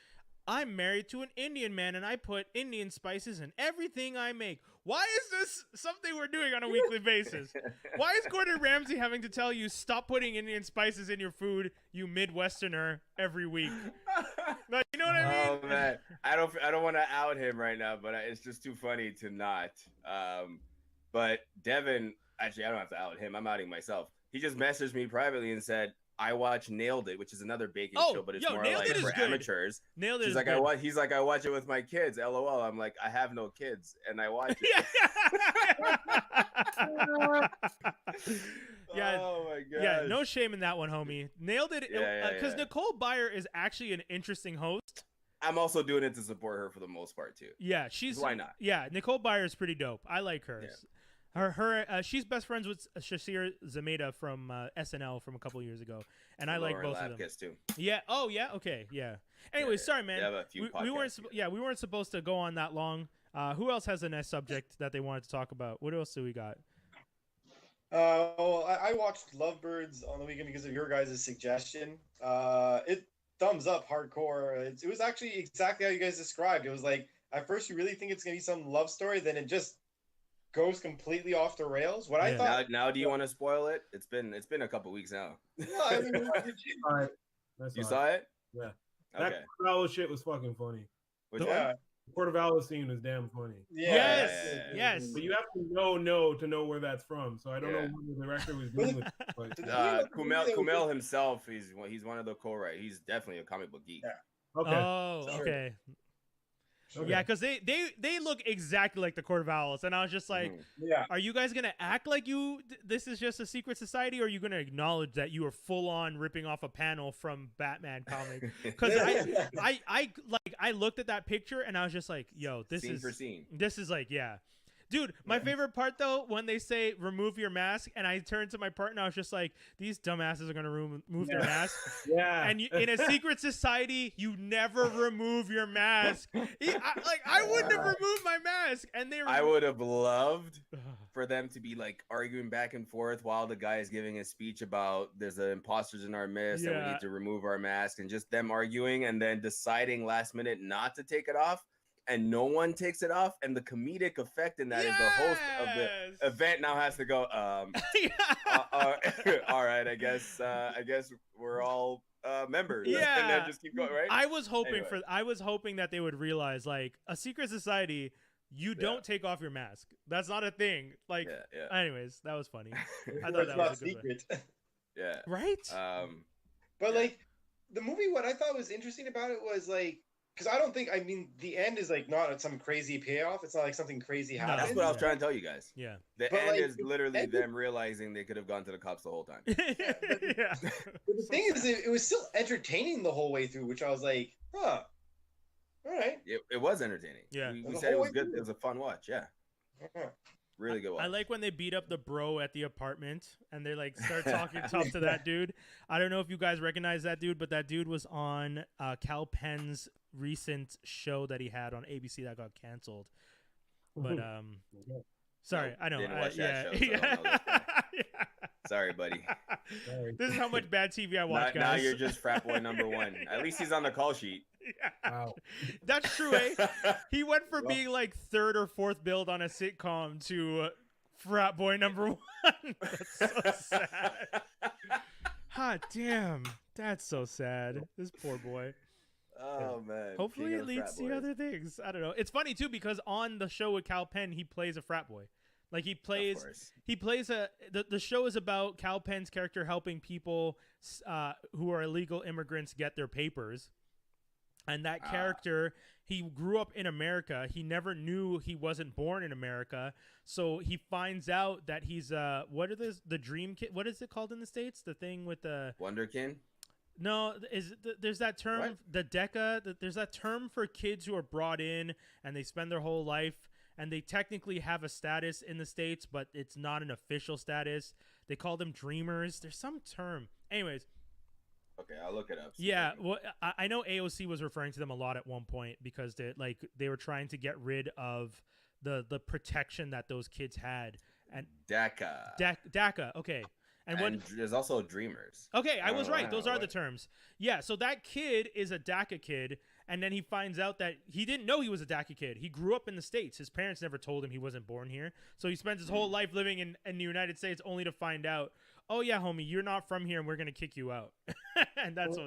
I'm married to an Indian man and I put Indian spices in everything I make. Why is this something we're doing on a weekly basis? Why is Gordon Ramsay having to tell you stop putting Indian spices in your food, you Midwesterner, every week? Like, you know what I mean? Oh man, I don't want to out him right now, but it's just too funny to not. But Devin, actually, I don't have to out him. I'm outing myself. He just messaged me privately and said, I watch Nailed It, which is another baking show, but it's more Nailed like It is for good. amateurs. Nailed It He's is like, good. He's like, I watch it with my kids. LOL. I'm like, I have no kids, and I watch it. Yeah. Oh my god. Yeah, no shame in that one, homie. Nailed it. Because Yeah. Nicole Byer is actually an interesting host. I'm also doing it to support her for the most part too. Yeah, why not? Yeah, Nicole Byer is pretty dope. I like her. Yeah. She's best friends with Shasir Zameda from SNL from a couple years ago, and I like both of them. Too. Yeah. Oh yeah. Okay. Yeah. Anyway, sorry, man. We weren't supposed to go on that long. Who else has a nice subject that they wanted to talk about? What else do we got? I watched Lovebirds on the weekend because of your guys' suggestion. It thumbs up hardcore. It was actually exactly how you guys described. It was like, at first you really think it's gonna be some love story, then it just goes completely off the rails. What I thought. Now, do you want to spoil it? It's been a couple weeks now. No, I mean, All right. You saw it? Yeah. Okay. That Portobello shit was fucking funny. Which yeah. one? Portobello scene was damn funny. Yes. Yes. But you have to know to know where that's from. So I don't know what the director was doing with it. But Kumail himself, he's one of the co-writers. He's definitely a comic book geek. Yeah. okay. Oh, okay. Yeah, because they look exactly like the Corvallis, and I was just like, are you guys gonna act like this is just a secret society, or are you gonna acknowledge that you are full on ripping off a panel from Batman comic? Because I looked at that picture and I was just like, yo, this scene is for scene. This is like, yeah. Dude, my favorite part though, when they say remove your mask, and I turned to my partner, I was just like, these dumbasses are gonna remove their mask. Yeah. And in a secret society, you never remove your mask. I wouldn't have removed my mask, and I would have loved for them to be like arguing back and forth while the guy is giving a speech about there's the imposters in our midst and we need to remove our mask, and just them arguing and then deciding last minute not to take it off. And no one takes it off, and the comedic effect in that is the host of the event now has to go. All right, I guess we're all members. Yeah, and then just keep going, right? I was hoping that they would realize, like, a secret society, you don't take off your mask. That's not a thing. Like, anyways, that was funny. I thought that was a good secret. Yeah. Right. But like the movie, what I thought was interesting about it was like. Because the end is like not some crazy payoff. It's not like something crazy happens. That's what I was trying to tell you guys. Yeah. The end is literally them realizing they could have gone to the cops the whole time. Yeah. But the thing is, it was still entertaining the whole way through, which I was like, huh. All right. It was entertaining. Yeah. We said it was good. It was a fun watch. Yeah. Really good watch. I like when they beat up the bro at the apartment and they like start talking tough to that dude. I don't know if you guys recognize that dude, but that dude was on Cal Penn's recent show that he had on ABC that got canceled. But sorry, I know. Didn't watch that show, so I don't know this guy. Sorry, buddy. This is how much bad TV I watch, guys. Now you're just frat boy number one. At least he's on the call sheet. Yeah. Wow. That's true, eh? He went from being like third or fourth billed on a sitcom to frat boy number one. That's so sad. Hot damn. That's so sad. This poor boy. Oh, man. Hopefully it leads to other things. I don't know. It's funny, too, because on the show with Cal Penn, he plays a frat boy. Like the show is about Cal Penn's character helping people who are illegal immigrants get their papers. And that character, he grew up in America. He never knew he wasn't born in America. So he finds out that he's the dream kid. What is it called in the States? The thing with the Wonderkin? No, there's that term, the DECA. There's that term for kids who are brought in and they spend their whole life and they technically have a status in the States, but it's not an official status. They call them dreamers. There's some term. Anyways. Okay, I'll look it up. Yeah, well, I know AOC was referring to them a lot at one point because they were trying to get rid of the protection that those kids had. And DACA, okay. And there's also dreamers. Okay, I was right. Those are the terms. Yeah, so that kid is a DACA kid, and then he finds out that he didn't know he was a DACA kid. He grew up in the States. His parents never told him he wasn't born here. So he spends his whole life living in the United States only to find out, oh yeah, homie, you're not from here and we're going to kick you out. And that's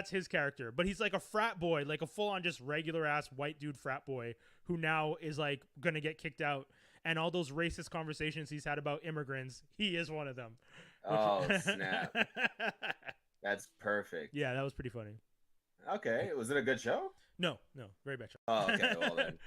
his character. But he's like a frat boy, like a full-on just regular-ass white dude frat boy who now is like going to get kicked out. And all those racist conversations he's had about immigrants, he is one of them. Oh snap! That's perfect. Yeah, that was pretty funny. Okay, was it a good show? No, very bad show. Oh, okay, well then.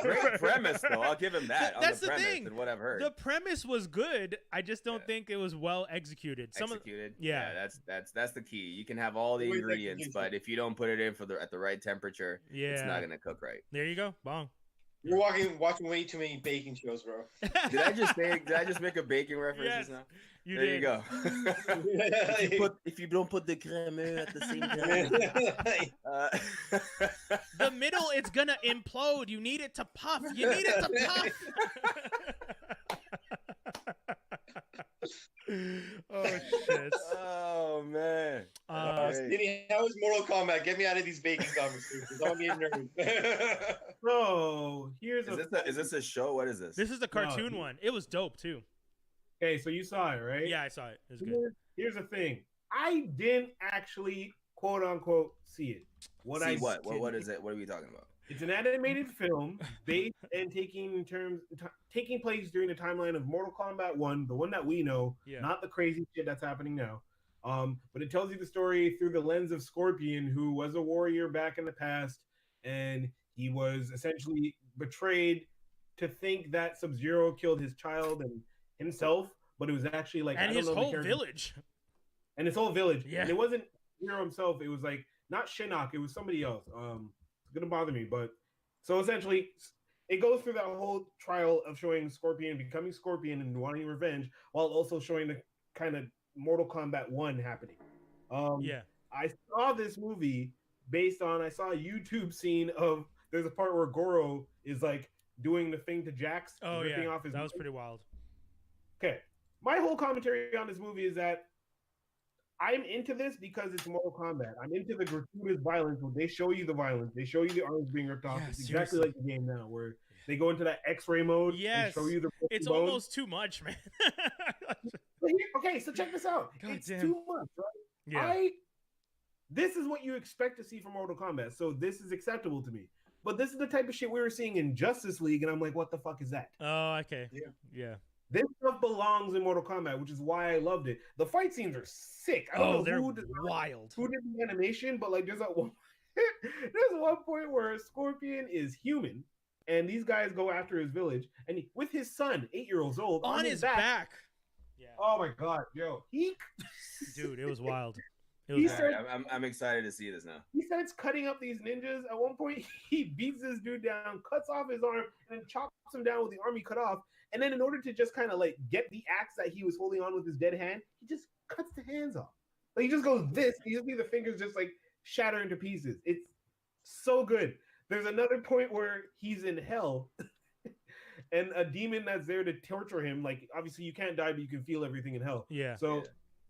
Great premise, though. I'll give him that. That's on the the premise thing. And what I've heard. The premise was good. I just don't think it was well executed. That's the key. You can have all the ingredients, but if you don't put it in at the right temperature, it's not gonna cook right. There you go. Bong. You're watching way too many baking shows, bro. Did I just make a baking reference just now? You there you go. if you don't put the creme at the same time, the middle, it's gonna implode. You need it to puff. You need it to puff. Oh shit! Oh man! Skinny, how is Mortal Kombat? Get me out of these baking conversations. I'm being nervous. So here's is this a show? What is this? This is the cartoon one. It was dope too. Okay, so you saw it, right? Yeah, I saw it. It was good. Here's the thing. I didn't actually quote unquote see it. What is it? What are we talking about? It's an animated film based and taking place during the timeline of Mortal Kombat 1, the one that we know, not the crazy shit that's happening now. But it tells you the story through the lens of Scorpion, who was a warrior back in the past, and he was essentially betrayed to think that Sub-Zero killed his child and himself, but it was actually like his whole village. And his whole village. Yeah. And it wasn't Zero himself. It was like not Shinnok. It was somebody else. It's gonna bother me, but so essentially, it goes through that whole trial of showing Scorpion becoming Scorpion and wanting revenge, while also showing the kind of Mortal Kombat 1 happening. I saw this movie based on I saw a YouTube scene of there's a part where Goro is like doing the thing to Jax, ripping off his. That was pretty wild. Okay, my whole commentary on this movie is that I'm into this because it's Mortal Kombat. I'm into the gratuitous violence where they show you the violence. They show you the arms being ripped off. It's exactly like the game now where they go into that X-ray mode and show you the it's bones. almost too much, man. Okay, so check this out. It's too much, right? Yeah. This is what you expect to see from Mortal Kombat, so this is acceptable to me. But this is the type of shit we were seeing in Justice League, and I'm like, what the fuck is that? Oh, okay. Yeah. This stuff belongs in Mortal Kombat, which is why I loved it. The fight scenes are sick. I don't know they're wild. Who did the animation, but like there's one point where Scorpion is human, and these guys go after his village, and with his son, 8 years old, on his back. Yeah. Oh my god, yo, dude, it was wild. I'm excited to see this now. He starts cutting up these ninjas. At one point, he beats this dude down, cuts off his arm, and then chops him down with the arm he cut off. And then in order to just kind of like get the axe that he was holding on with his dead hand, he just cuts the hands off. Like he just goes this, and you see the fingers just like shatter into pieces. It's so good. There's another point where he's in hell, and a demon that's there to torture him. Like obviously you can't die, but you can feel everything in hell. Yeah. So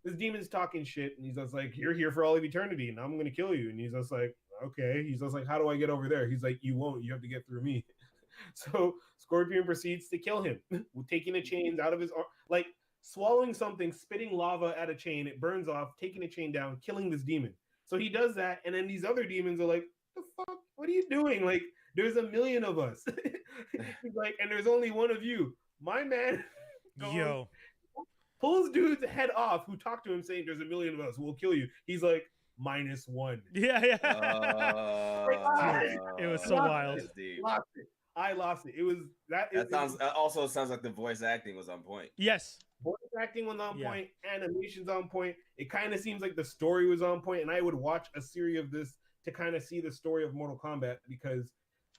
this demon's talking shit, and he's just like, "You're here for all of eternity, and I'm gonna kill you." And he's just like, "Okay." He's just like, "How do I get over there?" He's like, "You won't. You have to get through me." So Scorpion proceeds to kill him, taking the chains out of his arm, like swallowing something, spitting lava at a chain. It burns off, taking a chain down, killing this demon. So he does that, and then these other demons are like, "The fuck? What are you doing? Like, there's a million of us." He's like, "And there's only one of you." My man, pulls dude's head off who talked to him saying, "There's a million of us who will kill you." He's like, -1. Yeah. It was so wild. I lost it. It was that. Also sounds like the voice acting was on point. Yes. Voice acting was on point. Animation's on point. It kind of seems like the story was on point, and I would watch a series of this to kind of see the story of Mortal Kombat because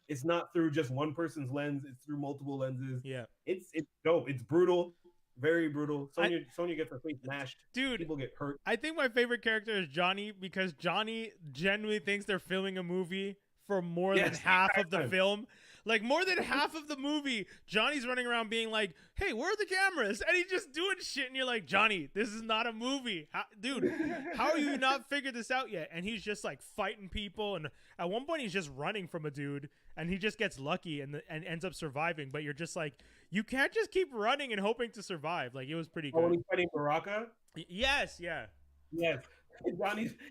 it's not through just one person's lens; it's through multiple lenses. Yeah, it's dope. It's brutal, very brutal. Sonya gets her face mashed. Dude, people get hurt. I think my favorite character is Johnny because Johnny genuinely thinks they're filming a movie for more than half of the film. Like more than half of the movie, Johnny's running around being like, "Hey, where are the cameras?" And he's just doing shit, and you're like, "Johnny, this is not a movie, dude. How are you not figured this out yet?" And he's just like fighting people, and at one point he's just running from a dude, and he just gets lucky and ends up surviving. But you're just like, you can't just keep running and hoping to survive. Like it was pretty good. When he's fighting Baraka? Yes.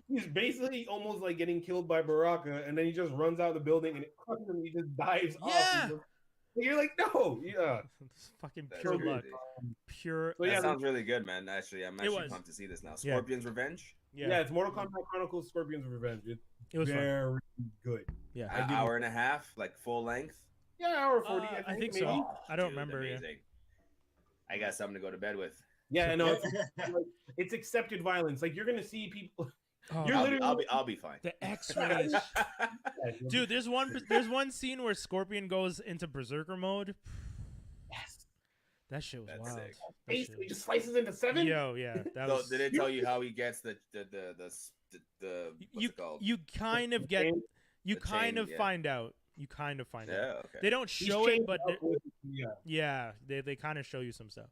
He's basically almost like getting killed by Baraka, and then he just runs out of the building and it crushes him. He just dives off. You're like, no, yeah. It's fucking That's pure crazy. luck. Pure. So, That yeah, sounds really good, man. Actually, I'm actually was. pumped to see this now. Yeah. Scorpion's Revenge. Yeah, it's Mortal Kombat Chronicles Scorpion's Revenge. It's It was fun. very good. Yeah. An hour and a half, like full length. Yeah, hour 40. I think maybe. so. I don't Dude, remember. Yeah. Amazing. I got something to go to bed with. Yeah, no, it's accepted violence. Like you're gonna see people. Oh, You're literally. I'll be fine. the X-rays. Dude, there's one scene where Scorpion goes into berserker mode. Yes. That shit was That's wild. sick. That shit Basically, was- just slices into 7. Yo, yeah. That So was. did it tell you how he gets the what's it called? You kind of get. You The kind chain, of yeah. find out. You kind of find out. Yeah. Okay. They don't He's show it, chained but up with- yeah. yeah, they kind of show you some stuff.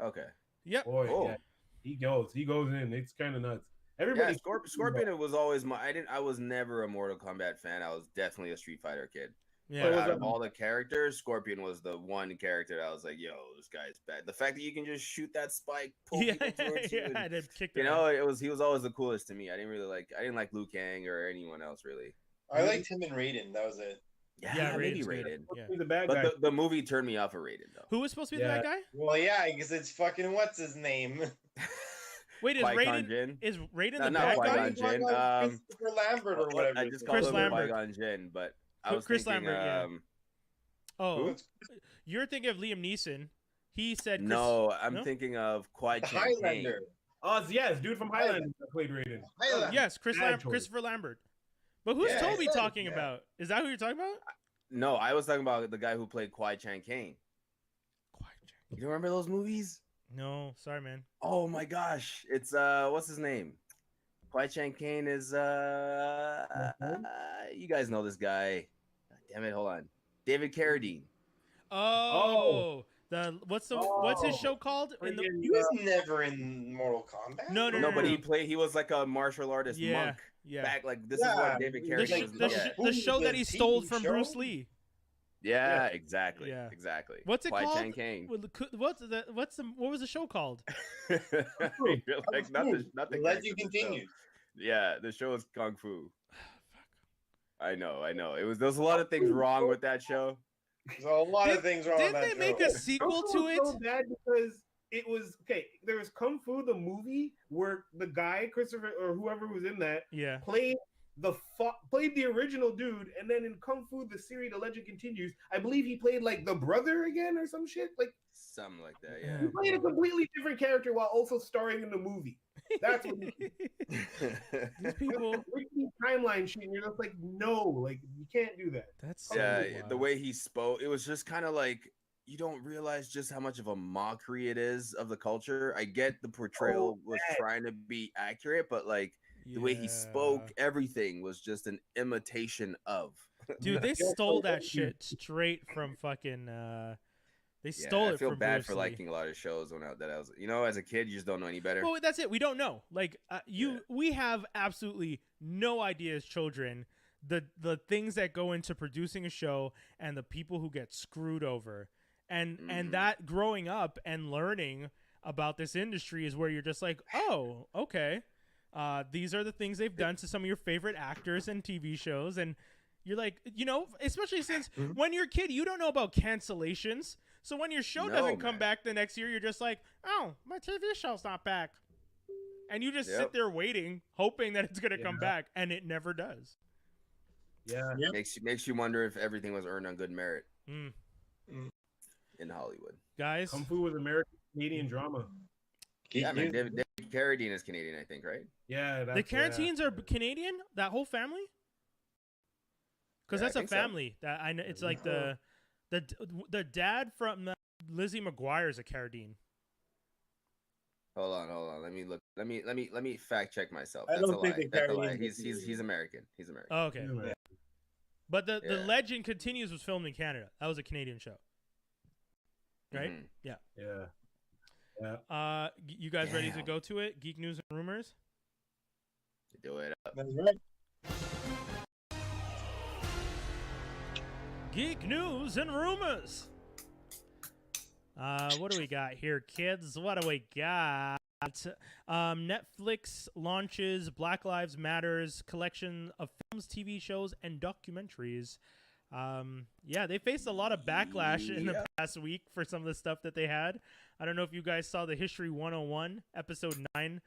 Okay. Yep. Boy, Cool. yeah. He goes in. It's kind of nuts. Yeah, Everybody. Scorpion was always I was never a Mortal Kombat fan. I was definitely a Street Fighter kid. Yeah. But was out of that- all the characters, Scorpion was the one character that I was like, yo, this guy's bad. The fact that you can just shoot that spike, pull Yeah, people towards you, yeah, and, they kicked you it know, out. he was always the coolest to me. I didn't like Liu Kang or anyone else really. I liked him in Raiden. That was it. Yeah, maybe Raiden's good. Raiden. Yeah. He's a bad guy. But the movie turned me off of Raiden though. Who was supposed to be the Yeah. bad guy? Well, yeah, because it's fucking what's his name? Wait, is Qui-Gon Raiden Jinn? is Raiden No, the not bad guy? Qui-Gon Jinn. Christopher Lambert or whatever. I his just name called Chris him Lambert. Qui-Gon Jinn, but I was Chris thinking, Lambert, yeah. Oh, who? you're thinking of Liam Neeson. He said Chris... No, I'm No? thinking of Kwai The Chang Caine. Highlander. Oh, yes, dude from Highlanders that played Raiden. Highlander. Yes, Bad choice. Christopher Lambert. But who's Yeah, Toby I said, talking yeah. about? Is that who you're talking about? No, I was talking about the guy who played Kwai Chang Caine. You remember those movies? No, sorry, man. Oh my gosh, it's what's his name? Kwai Chang Caine is you guys know this guy. God damn it, hold on. David Carradine. Oh, what's his show called? In the... He was never in Mortal Kombat. No, No, but he was like a martial artist Yeah, monk. yeah. Back like this is what David The Carradine was. The show that he TV stole from show? Bruce Lee. Yeah, exactly. Yeah. Exactly. What's it Kwai called? Chang Caine. What was the show called? You're like nothing. The legend continues. Yeah, the show is Kung Fu. I know. There was a lot of things wrong with that show. There's a lot of things wrong with Didn't that they make show. a sequel Kung to Fu it? was so bad because it was okay. There was Kung Fu, the movie, where the guy Christopher or whoever was in that Yeah. played the original dude, and then in Kung Fu, the series, The Legend Continues, I believe he played like the brother again or some shit. Like Something like that. Yeah. he played a completely different character while also starring in the movie. That's what Yeah. These people. Ricky timeline shit. And you're just like, no, like you can't do that. That's Yeah, so the wild. way he spoke, it was just kind of like you don't realize just how much of a mockery it is of the culture. I get the portrayal was bad. trying to be accurate, but like the way he spoke, everything was just an imitation of. Dude, they Yeah. stole that shit straight from fucking. They stole I it feel from bad Bruce for Lee. liking a lot of shows when I was, as a kid, you just don't know any better. Well, that's it. We don't know. Like we have absolutely no idea as children the things that go into producing a show and the people who get screwed over, and that growing up and learning about this industry is where you're just like, oh, okay, these are the things they've done to some of your favorite actors and TV shows, and you're like, especially since when you're a kid, you don't know about cancellations. So when your show doesn't come back the next year, you're just like, oh, my TV show's not back. And you just sit there waiting, hoping that it's going to come back, and it never does. Yeah. Makes you wonder if everything was earned on good merit Mm. in Hollywood. Guys, Kung Fu was American Canadian drama. Yeah, man, David Carradine is Canadian, I think, right? Yeah. the Carradines are Canadian? That whole family? Because Yeah, I that's a think so. family. That I know. It's like the dad from Lizzie McGuire's a Carradine. Hold on. Let me look. Let me fact check myself. I That's don't a think lie. the That's a lie. Carradines He's American. He's American. Oh, okay. Yeah. But the Yeah. Legend Continues was filmed in Canada. That was a Canadian show. Right? Mhm. Yeah. Yeah. You guys ready to Damn. go to it? Geek news and rumors. Do it up. That's right. Geek news and rumors. What do we got here, kids? What do we got? Netflix launches Black Lives Matters collection of films, TV shows, and documentaries. Yeah, they faced a lot of backlash in the past week for some of the stuff that they had. I don't know if you guys saw the History 101 episode 9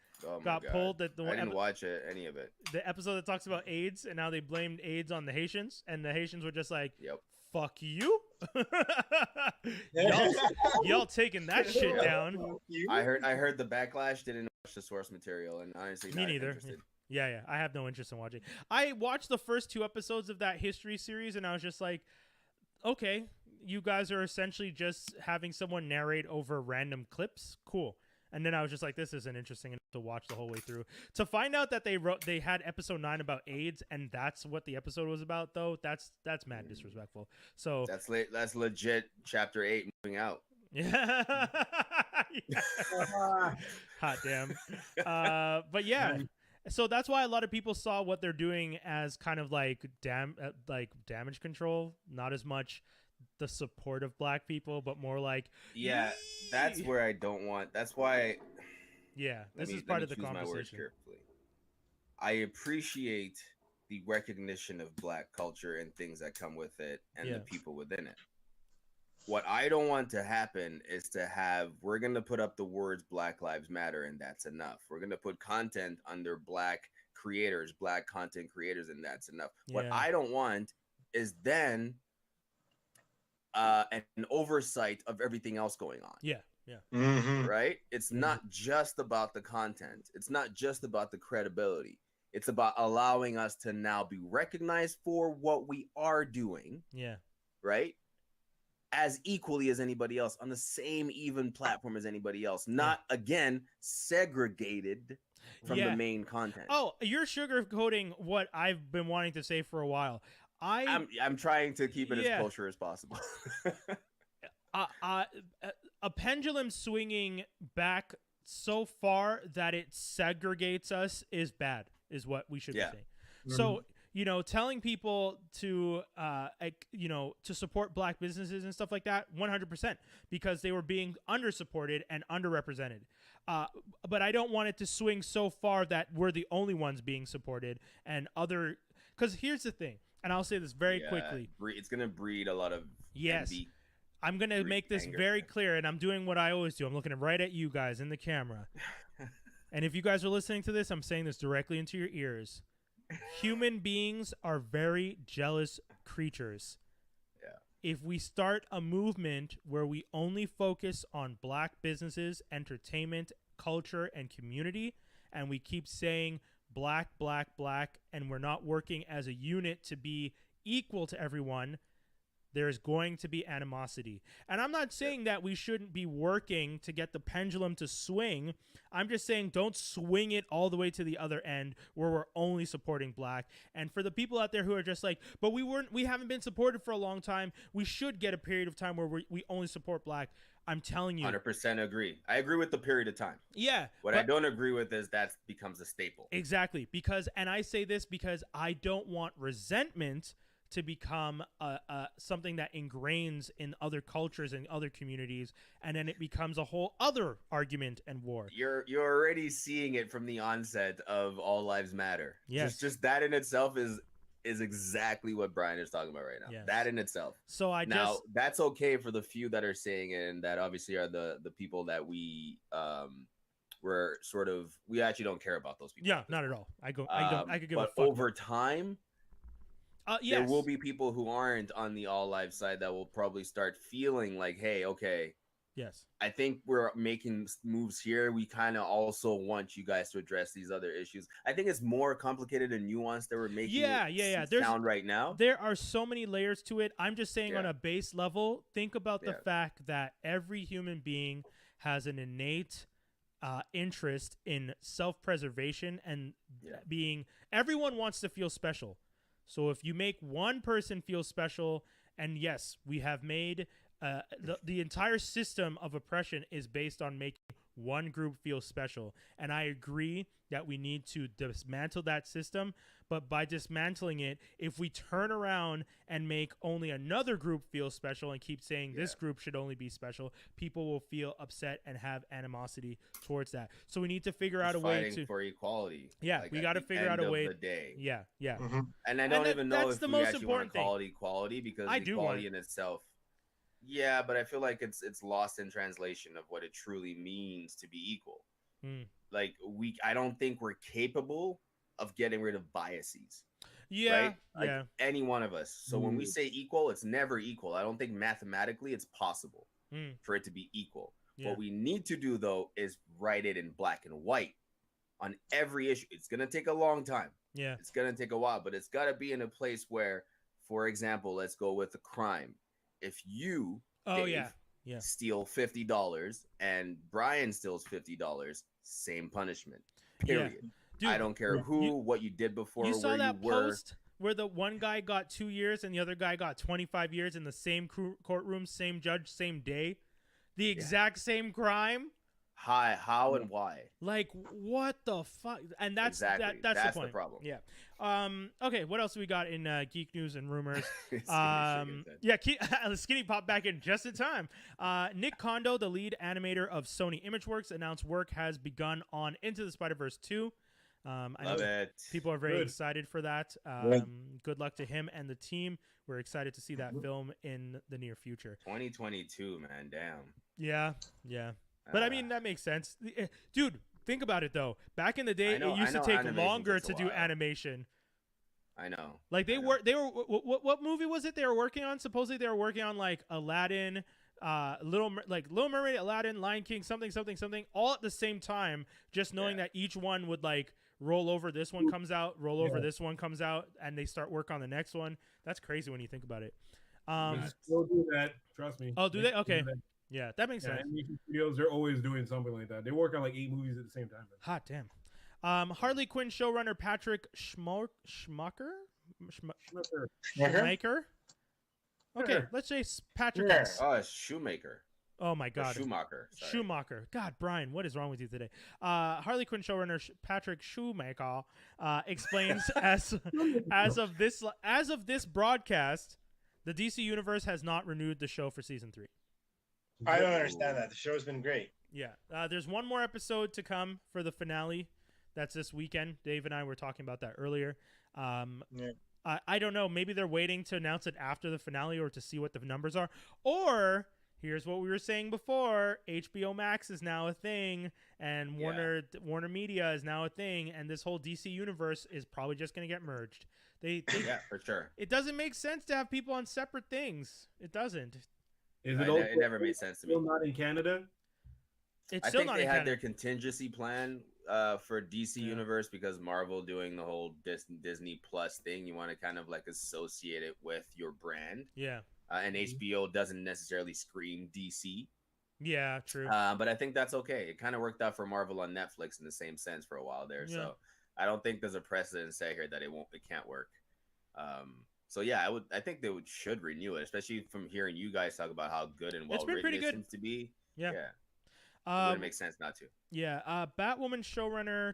got pulled. That I didn't watch any of it. The episode that talks about AIDS and how they blamed AIDS on the Haitians, and the Haitians were just like, "Yep, fuck you." y'all taking that shit down. I heard the backlash. Didn't watch the source material, and honestly, me neither. Interested. Yeah, I have no interest in watching. I watched the first 2 episodes of that history series, and I was just like, okay, you guys are essentially just having someone narrate over random clips. Cool. And then I was just like, this isn't interesting enough to watch the whole way through. To find out that they had episode 9 about AIDS, and that's what the episode was about, though, that's mad disrespectful. So that's legit. Chapter 8 moving out. Yeah. Hot damn. But yeah. So that's why a lot of people saw what they're doing as kind of like damage control, not as much the support of black people, but more like that's where I don't want. That's why. This is part of the conversation. I appreciate the recognition of black culture and things that come with it, and the people within it. What I don't want to happen is to have, we're going to put up the words Black Lives Matter and that's enough. We're going to put content under black creators, black content creators, and that's enough. What I don't want is then an oversight of everything else going on. Right? It's not just about the content. It's not just about the credibility. It's about allowing us to now be recognized for what we are doing. Right? As equally as anybody else, on the same even platform as anybody else, not again segregated from the main content. Oh, you're sugarcoating what I've been wanting to say for a while. I'm trying to keep it as kosher as possible. A pendulum swinging back so far that it segregates us is bad, is what we should be saying. So, telling people to, to support black businesses and stuff like that, 100%, because they were being undersupported and underrepresented. But I don't want it to swing so far that we're the only ones being supported and because here's the thing, and I'll say this very quickly. It's going to breed a lot of envy. I'm going to make this very clear, and I'm doing what I always do. I'm looking right at you guys in the camera. And if you guys are listening to this, I'm saying this directly into your ears. Human beings are very jealous creatures. If we start a movement where we only focus on black businesses, entertainment, culture, and community, and we keep saying black, black, black, and we're not working as a unit to be equal to everyone, there's going to be animosity. And I'm not saying that we shouldn't be working to get the pendulum to swing. I'm just saying don't swing it all the way to the other end where we're only supporting black. And for the people out there who are just like, but we haven't been supported for a long time, we should get a period of time where we only support black. I'm telling you. 100% agree. I agree with the period of time. What I don't agree with is that becomes a staple. Exactly. And I say this because I don't want resentment to become something that ingrains in other cultures and other communities, and then it becomes a whole other argument and war. You're already seeing it from the onset of All Lives Matter. Yes. Just that in itself is exactly what Brian is talking about right now. Yes. That in itself. So that's okay for the few that are saying it, and that obviously are the people that we we actually don't care about those people. Yeah, not at all. I could give a fuck. But over time, there will be people who aren't on the all lives side that will probably start feeling like, hey, okay, I think we're making moves here. We kind of also want you guys to address these other issues. I think it's more complicated and nuanced that we're making sound right now. There are so many layers to it. I'm just saying on a base level, think about the fact that every human being has an innate interest in self-preservation and everyone wants to feel special. So if you make one person feel special, and yes, we have made the entire system of oppression is based on making one group feels special. And I agree that we need to dismantle that system. But by dismantling it, if we turn around and make only another group feel special and keep saying this group should only be special, people will feel upset and have animosity towards that. So we need to figure out a way to for equality. Yeah, like, we got to figure out a way. The day. Yeah. Mm-hmm. And I don't even know that's if the we most actually important want to call it equality, because equality in itself. Yeah, but I feel like it's lost in translation of what it truly means to be equal. Like I don't think we're capable of getting rid of biases. Yeah, right? Any one of us. So when we say equal, it's never equal. I don't think mathematically it's possible for it to be equal. What we need to do, though, is write it in black and white on every issue. It's gonna take a long time. Yeah, it's gonna take a while, but it's gotta be in a place where, for example, let's go with the crime. If you steal $50 and Brian steals $50, same punishment. Period. Yeah. Dude, I don't care what you did before. You saw where that you were. post where the one guy got 2 years and the other guy got 25 years in the same courtroom, same judge, same day, the exact same crime. How and why? Like, what the fuck? And that's exactly. That's the point. The problem. Yeah. Okay. What else we got in geek news and rumors? Skinny popped back in just in time. Nick Kondo, the lead animator of Sony ImageWorks, announced work has begun on Into the Spider-Verse 2. I know people are very excited for that. Good luck to him and the team. We're excited to see that film in the near future. 2022, man, damn. Yeah. But I mean, that makes sense. Dude, think about it, though. Back in the day, it used to take longer to do animation. I know. Like, what movie was it they were working on? Supposedly they were working on, like, Aladdin, Little Mermaid, Aladdin, Lion King, something, all at the same time, just knowing that each one would, like, roll over, this one comes out, roll over, this one comes out, and they start work on the next one. That's crazy when you think about it. Still do that, trust me. Oh, do they? Okay. Yeah, that makes sense. Animation studios, they're always doing something like that. They work on like 8 movies at the same time. Hot damn. Harley Quinn showrunner Patrick Schumacher? Okay, let's say Patrick S. Oh, Shoemaker. Oh my God. Schumacher. God, Brian, what is wrong with you today? Harley Quinn showrunner Patrick Schumacher explains as of this broadcast, the DC Universe has not renewed the show for season 3. I don't understand that. The show's been great. Yeah. There's one more episode to come for the finale. That's this weekend. Dave and I were talking about that earlier. I don't know. Maybe they're waiting to announce it after the finale or to see what the numbers are. Or here's what we were saying before. HBO Max is now a thing, and Warner Media is now a thing, and this whole DC universe is probably just going to get merged. They for sure. It doesn't make sense to have people on separate things. It doesn't. It never made sense to me. Still not in Canada? It's I still think not they in had Canada. their contingency plan for DC Universe, because Marvel doing the whole Disney Plus thing. You want to kind of like associate it with your brand. Yeah. And HBO doesn't necessarily scream DC. Yeah, true. But I think that's okay. It kind of worked out for Marvel on Netflix in the same sense for a while there. Yeah. So I don't think there's a precedent say here that it can't work. So yeah, I think they should renew it, especially from hearing you guys talk about how good and well written it seems to be. Yeah. It wouldn't make sense not to. Yeah. Batwoman showrunner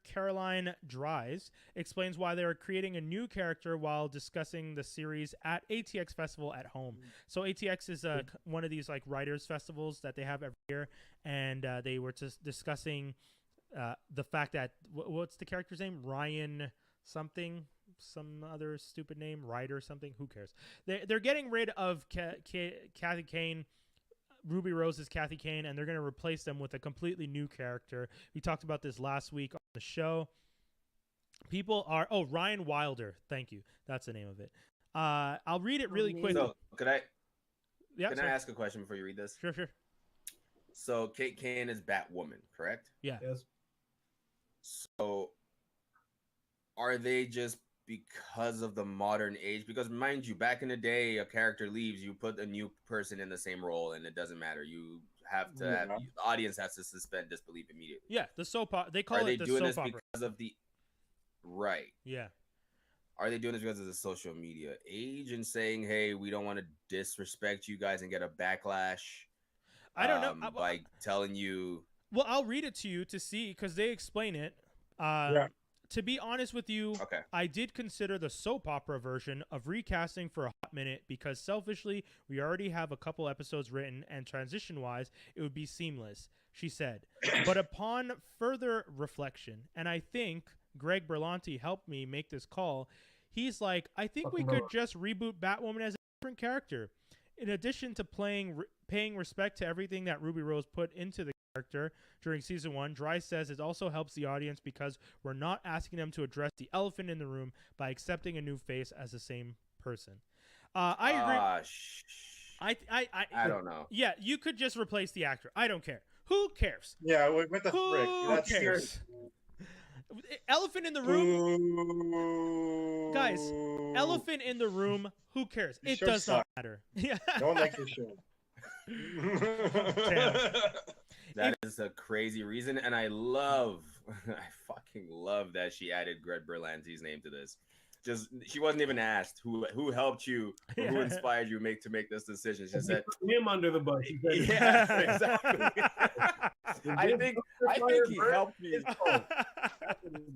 Caroline Dries explains why they are creating a new character while discussing the series at ATX Festival at home. So ATX is one of these like writers festivals that they have every year, and they were just discussing the fact that what's the character's name? Ryan something, some other stupid name, Ryder something. Who cares? They're getting rid of Kathy Kane. Ruby Rose is Kathy Kane, and they're going to replace them with a completely new character. We talked about this last week on the show. Ryan Wilder. Thank you. That's the name of it. I'll read it really quick. So, can I ask a question before you read this? Sure. So, Kate Kane is Batwoman, correct? Yeah. Yes. So, are they just because of the modern age? Because mind you, back in the day, a character leaves, you put a new person in the same role, and it doesn't matter. You have to the audience has to suspend disbelief immediately. Yeah, the soap opera. They call it the soap opera. Are they doing this because of the right? Yeah. Are they doing this because of the social media age and saying, "Hey, we don't want to disrespect you guys and get a backlash"? I don't know. By telling you. Well, I'll read it to you to see because they explain it. Yeah. To be honest with you, Okay. I did consider the soap opera version of recasting for a hot minute because selfishly, we already have a couple episodes written and transition-wise, it would be seamless, she said. But upon further reflection, and I think Greg Berlanti helped me make this call, he's like, I think we could just reboot Batwoman as a different character. In addition to paying respect to everything that Ruby Rose put into the character during season 1, Dry says it also helps the audience because we're not asking them to address the elephant in the room by accepting a new face as the same person. I agree. I don't know. Yeah, you could just replace the actor. I don't care. Who cares? Yeah, what the frick? Who cares? Elephant in the room, guys. Elephant in the room. Who cares? It does not matter. Yeah. No one likes your show. That is a crazy reason, and I fucking love that she added Greg Berlanti's name to this. Just she wasn't even asked who helped you, or who inspired you to make this decision. She said him under the bus. Yeah, exactly. I think he helped me.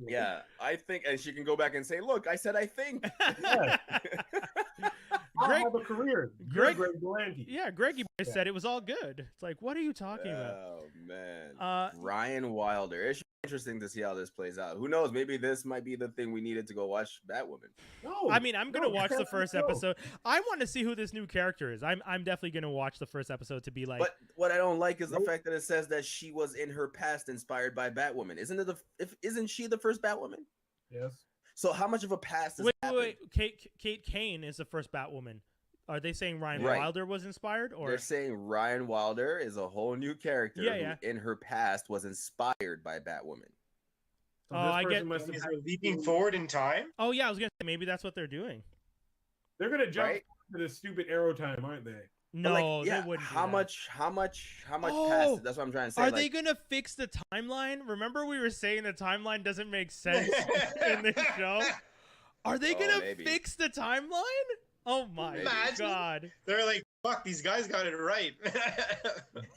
Yeah, I think, and she can go back and say, "Look, I said I think." Yeah. Greg have a career. Greg Berlanti. Yeah, Greggy Boy said it was all good. It's like, what are you talking about? Oh man, Ryan Wilder. It's interesting to see how this plays out. Who knows? Maybe this might be the thing we needed to go watch Batwoman. No, I mean, I'm gonna watch the first episode. I want to see who this new character is. I'm definitely gonna watch the first episode to be like. But what I don't like is the fact that it says that she was in her past inspired by Batwoman. Isn't she the first Batwoman? Yes. So how much of a past is wait. Kate Kane is the first Batwoman. Are they saying Ryan Wilder was inspired, or they're saying Ryan Wilder is a whole new character who in her past was inspired by Batwoman? So I get. Is there leaping forward in time? Oh yeah, I was gonna say maybe that's what they're doing. They're gonna jump to the stupid arrow time, aren't they? No, they wouldn't. How much past? That's what I'm trying to say. Are they gonna fix the timeline? Remember we were saying the timeline doesn't make sense in this show. Are they gonna fix the timeline? Oh my god! They're like, fuck, these guys got it right.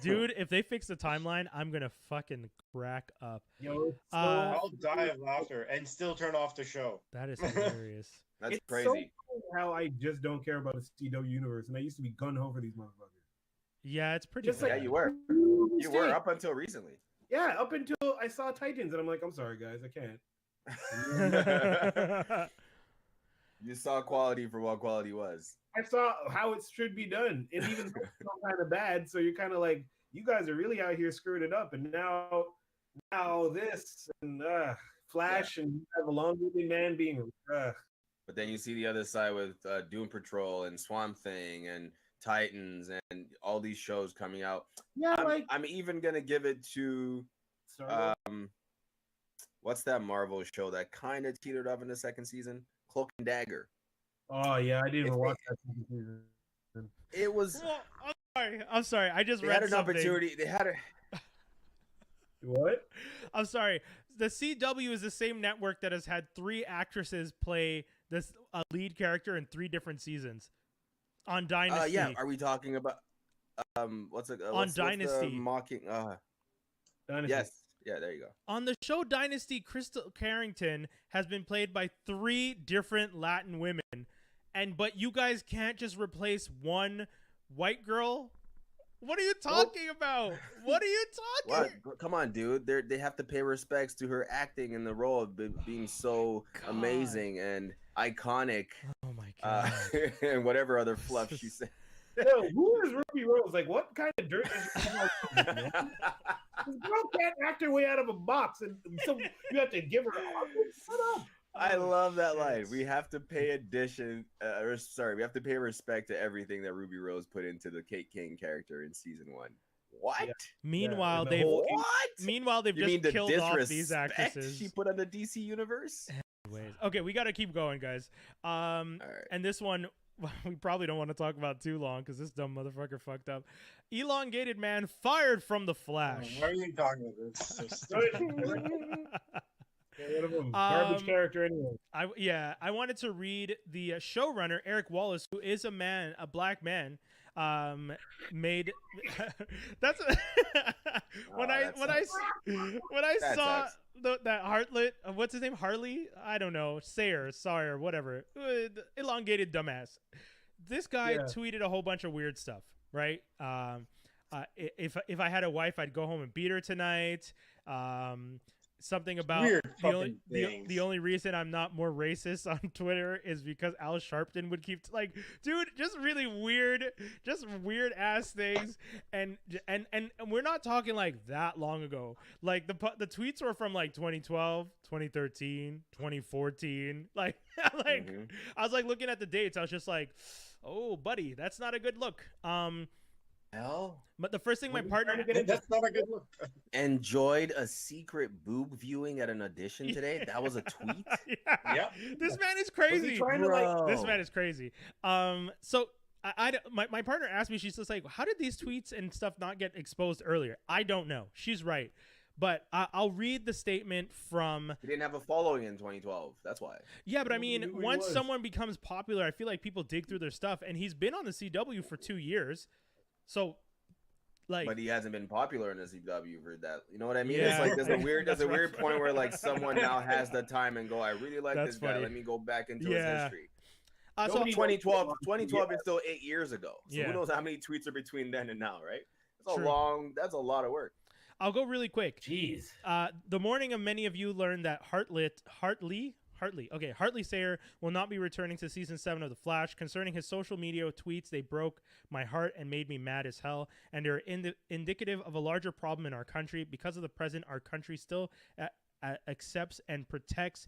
Dude, if they fix the timeline, I'm gonna fucking crack up. Yo, I'll die of laughter and still turn off the show. That is hilarious. That's it's crazy. So cool how I just don't care about the CW universe, and I used to be gun ho for these motherfuckers. Yeah, it's pretty. Yeah, you were. You were up until recently. Yeah, up until I saw Titans, and I'm like, I'm sorry, guys, I can't. You saw quality for what quality was. I saw how it should be done, and even though it's kind of bad, so you're kind of like, you guys are really out here screwing it up, and now this and Flash and have a long-winded man being. But then you see the other side with Doom Patrol and Swamp Thing and Titans and all these shows coming out. Yeah, I'm even gonna give it to what's that Marvel show that kind of teetered up in the second season? Cloak and Dagger. Oh yeah, I didn't even watch that second season. It was. Well, I'm sorry. I just read had an something. Opportunity. They had a. What? I'm sorry. The CW is the same network that has had 3 actresses play a lead character in 3 different seasons on Dynasty. Yeah, are we talking about what's Dynasty? Mocking. Dynasty. Yes. Yeah, there you go. On the show Dynasty, Crystal Carrington has been played by 3 different Latin women, but you guys can't just replace one white girl. What are you talking about? What are you talking? What? Come on, dude. They have to pay respects to her acting in the role of being so amazing and iconic. Oh my god! And whatever other fluff she said. Yo, who is Ruby Rose? Like, what kind of dirt is she? This girl can't act her way out of a box, and so you have to give her. Shut up. I love that line. We have to pay we have to pay respect to everything that Ruby Rose put into the Kate Kane character in season 1. What? Yeah. Meanwhile, they've just killed off these actresses. She put on the DC universe. Anyways, okay, we got to keep going, guys. All right. And this one we probably don't want to talk about too long because this dumb motherfucker fucked up. Elongated man fired from the Flash. Why are you talking about this? Garbage character anyway. I wanted to read the showrunner Eric Wallace, who is a black man. made that's when I saw that Heartlet, what's his name, Harley, I don't know, Sawyer, whatever, elongated dumbass. This guy tweeted a whole bunch of weird stuff, right? If I had a wife, I'd go home and beat her tonight. Something about the only reason I'm not more racist on Twitter is because Al Sharpton would keep dude, just really weird ass things, and we're not talking like that long ago. Like the tweets were from like 2012, 2013, 2014. Like I was like looking at the dates. I was just like, oh buddy, that's not a good look. Hell, but the first thing my partner that's not a good look. Enjoyed a secret boob viewing at an audition today. That was a tweet. Yeah. This man is crazy. This man is crazy. So my partner asked me, she's just like, how did these tweets and stuff not get exposed earlier? I don't know. She's right. But I'll read the statement from... He didn't have a following in 2012. That's why. Yeah, but I mean, once someone becomes popular, I feel like people dig through their stuff. And he's been on the CW for 2 years. So, like... But he hasn't been popular in the CW for that. You know what I mean? Yeah. It's like there's a weird point where like someone now has the time and go, I really like this guy. Let me go back into his history. So 2012 is still 8 years ago. So who knows how many tweets are between then and now, right? That's a lot of work. I'll go really quick. Jeez. The morning of many of you learned that Hartley Sayer will not be returning to season 7 of The Flash. Concerning his social media tweets, they broke my heart and made me mad as hell, and they're indicative of a larger problem in our country. Because of the present, our country still accepts and protects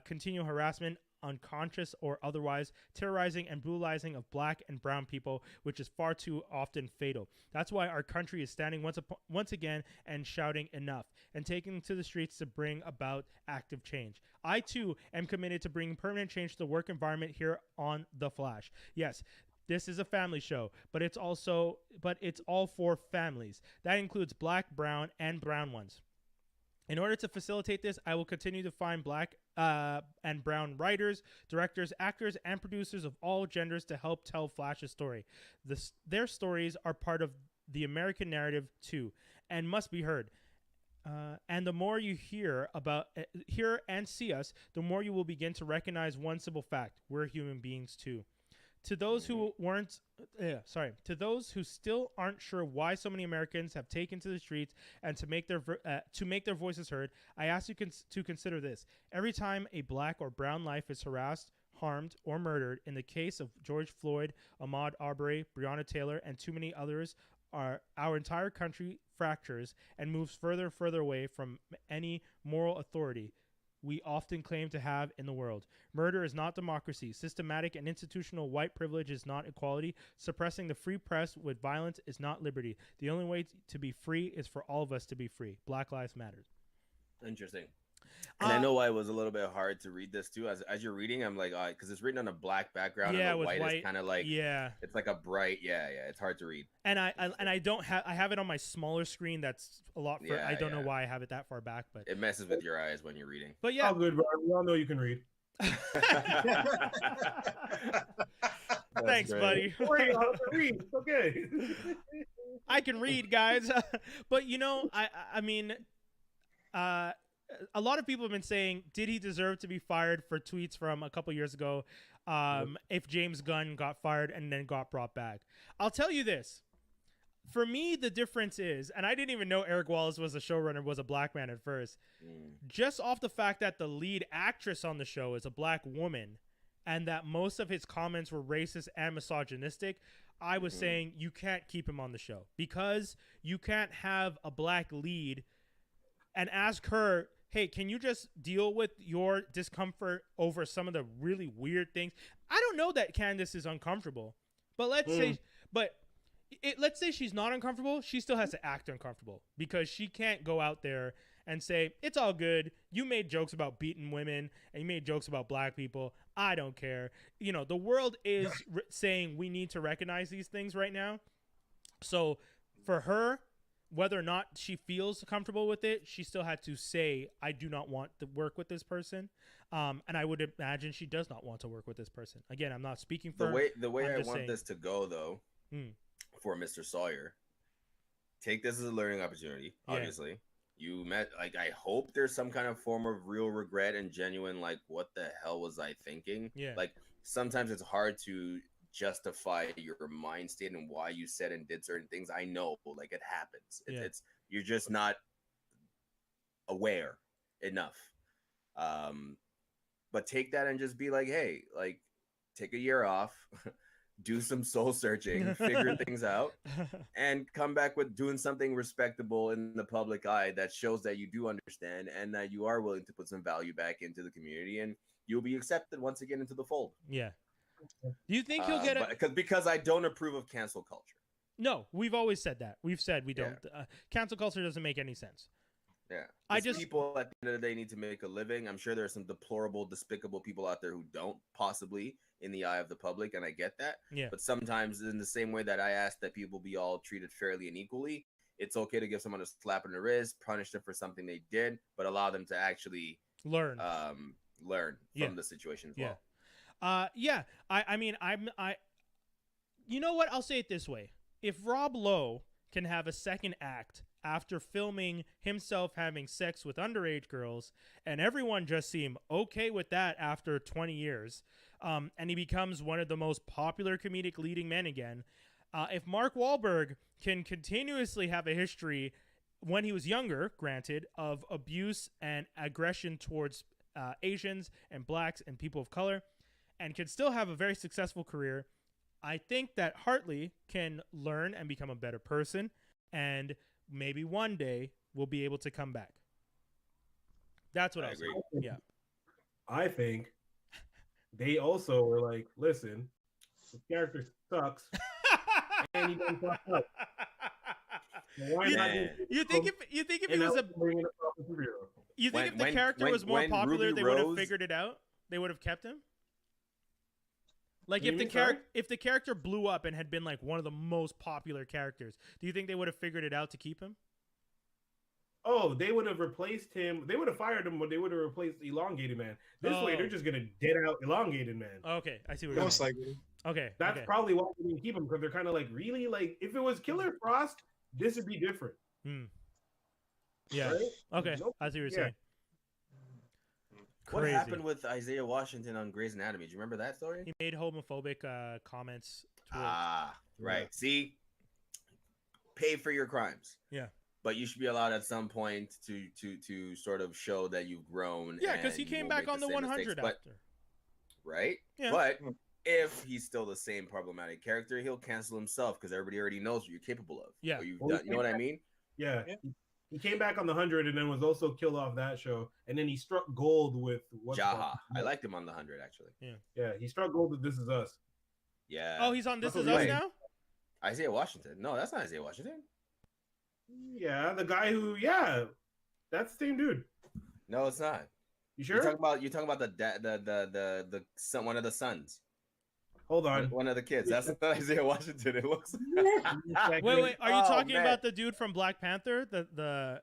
continual harassment, unconscious or otherwise, terrorizing and brutalizing of black and brown people, which is far too often fatal. That's why our country is standing once again and shouting enough and taking to the streets to bring about active change. I too am committed to bringing permanent change to the work environment here on The Flash. Yes, this is a family show, but it's all for families. That includes black, brown, and brown ones. In order to facilitate this, I will continue to find black and brown writers, directors, actors, and producers of all genders to help tell Flash's story. Their stories are part of the American narrative too, and must be heard. And the more you hear and see us, the more you will begin to recognize one simple fact: we're human beings too. To those who still aren't sure why so many Americans have taken to the streets and to make their voices heard, I ask you to consider this. Every time a black or brown life is harassed, harmed, or murdered, in the case of George Floyd, Ahmaud Arbery, Breonna Taylor, and too many others, our entire country fractures and moves further and further away from any moral authority we often claim to have in the world. Murder is not democracy. Systematic and institutional white privilege is not equality. Suppressing the free press with violence is not liberty. The only way to be free is for all of us to be free. Black Lives Matter. Interesting. And I know why it was a little bit hard to read this too. As you're reading, I'm like, because it's written on a black background, and the white is kind of like, it's like a bright, it's hard to read. And I have it on my smaller screen. That's a lot. I don't know why I have it that far back, but it messes with your eyes when you're reading. But yeah, all good, bro. We all know you can read. Thanks, buddy. Read. It's okay. I can read, guys. But you know, I mean, a lot of people have been saying, did he deserve to be fired for tweets from a couple years ago? If James Gunn got fired and then got brought back, I'll tell you this. For me, the difference is, and I didn't even know Eric Wallace was a showrunner, was a black man at first. Just off the fact that the lead actress on the show is a black woman, and that most of his comments were racist and misogynistic, I was saying you can't keep him on the show, because you can't have a black lead and ask her, hey, can you just deal with your discomfort over some of the really weird things? I don't know that Candace is uncomfortable, but let's say she's not uncomfortable. She still has to act uncomfortable, because she can't go out there and say, it's all good. You made jokes about beating women and you made jokes about black people. I don't care. You know, the world is saying we need to recognize these things right now. So for her, whether or not she feels comfortable with it, she still had to say, I do not want to work with this person. And I would imagine she does not want to work with this person. Again, I'm not speaking for the way I want this to go, though, for Mr. Sawyer. Take this as a learning opportunity. Obviously, you met. Like, I hope there's some kind of form of real regret and genuine, like, what the hell was I thinking? Yeah. Like, sometimes it's hard to justify your mind state and why you said and did certain things. I know, like, it happens. It's you're just not aware enough. But take that and just be like, hey, like, take a year off, do some soul searching, figure things out, and come back with doing something respectable in the public eye that shows that you do understand and that you are willing to put some value back into the community, and you'll be accepted once again into the fold. Yeah. Do you think he'll get it? Because I don't approve of cancel culture. No, we've always said that. We've said we don't. Cancel culture doesn't make any sense. Yeah. People at the end of the day need to make a living. I'm sure there are some deplorable, despicable people out there who don't, possibly in the eye of the public, and I get that. Yeah. But sometimes, in the same way that I ask that people be all treated fairly and equally, it's okay to give someone a slap in the wrist, punish them for something they did, but allow them to actually learn from the situation as well. I mean, you know what? I'll say it this way. If Rob Lowe can have a second act after filming himself having sex with underage girls, and everyone just seem okay with that after 20 years, and he becomes one of the most popular comedic leading men again, if Mark Wahlberg can continuously have a history when he was younger, granted, of abuse and aggression towards Asians and blacks and people of color, and can still have a very successful career, I think that Hartley can learn and become a better person, and maybe one day we'll be able to come back. That's what I agree. Yeah. I think they also were like, listen, the character sucks. And he doesn't fuck up. You think if he was if the character was more popular, they would have figured it out? They would have kept him? Like, if the character blew up and had been like one of the most popular characters, do you think they would have figured it out to keep him? Oh, they would have replaced him. They would have fired him, but they would have replaced Elongated Man. This way, they're just gonna dead out Elongated Man. Okay, I see what you're saying. Most likely. Okay, that's probably why they didn't keep him, because they're kind of like, really, like, if it was Killer Frost, this would be different. Yeah. Right? Okay, I see what you're saying. What happened with Isaiah Washington on Grey's Anatomy? Do you remember that story? He made homophobic comments. Right. See, pay for your crimes. Yeah. But you should be allowed at some point to sort of show that you've grown. Yeah, because he came back on the 100 after. Right? Yeah. But if he's still the same problematic character, he'll cancel himself because everybody already knows what you're capable of. Yeah. You know what I mean? Yeah. He came back on the 100 and then was also killed off that show. And then he struck gold with Jaha. I liked him on the 100, actually. Yeah, he struck gold with This Is Us. Yeah. Oh, he's on This Is Us now? Isaiah Washington. No, that's not Isaiah Washington. Yeah, the guy who, that's the same dude. No, it's not. You sure? You're talking about the son, one of the sons. Hold on. One of the kids. That's not Isaiah Washington. It looks. Wait. Are you talking about the dude from Black Panther? The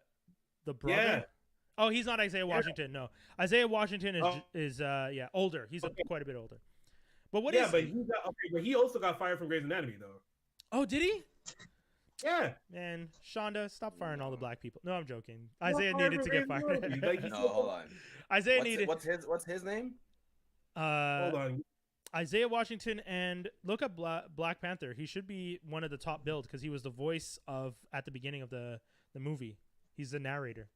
brother? Yeah. Oh, he's not Isaiah Washington. No, Isaiah Washington is older. He's quite a bit older. But what is? But he also got fired from Grey's Anatomy though. Oh, did he? Yeah. Man, Shonda, stop firing all the black people. No, I'm joking. Isaiah needed to get fired. No, hold on. Isaiah needed. What's his name? Hold on. Isaiah Washington, and look up Black Panther. He should be one of the top billed because he was the voice of at the beginning of the movie. He's the narrator.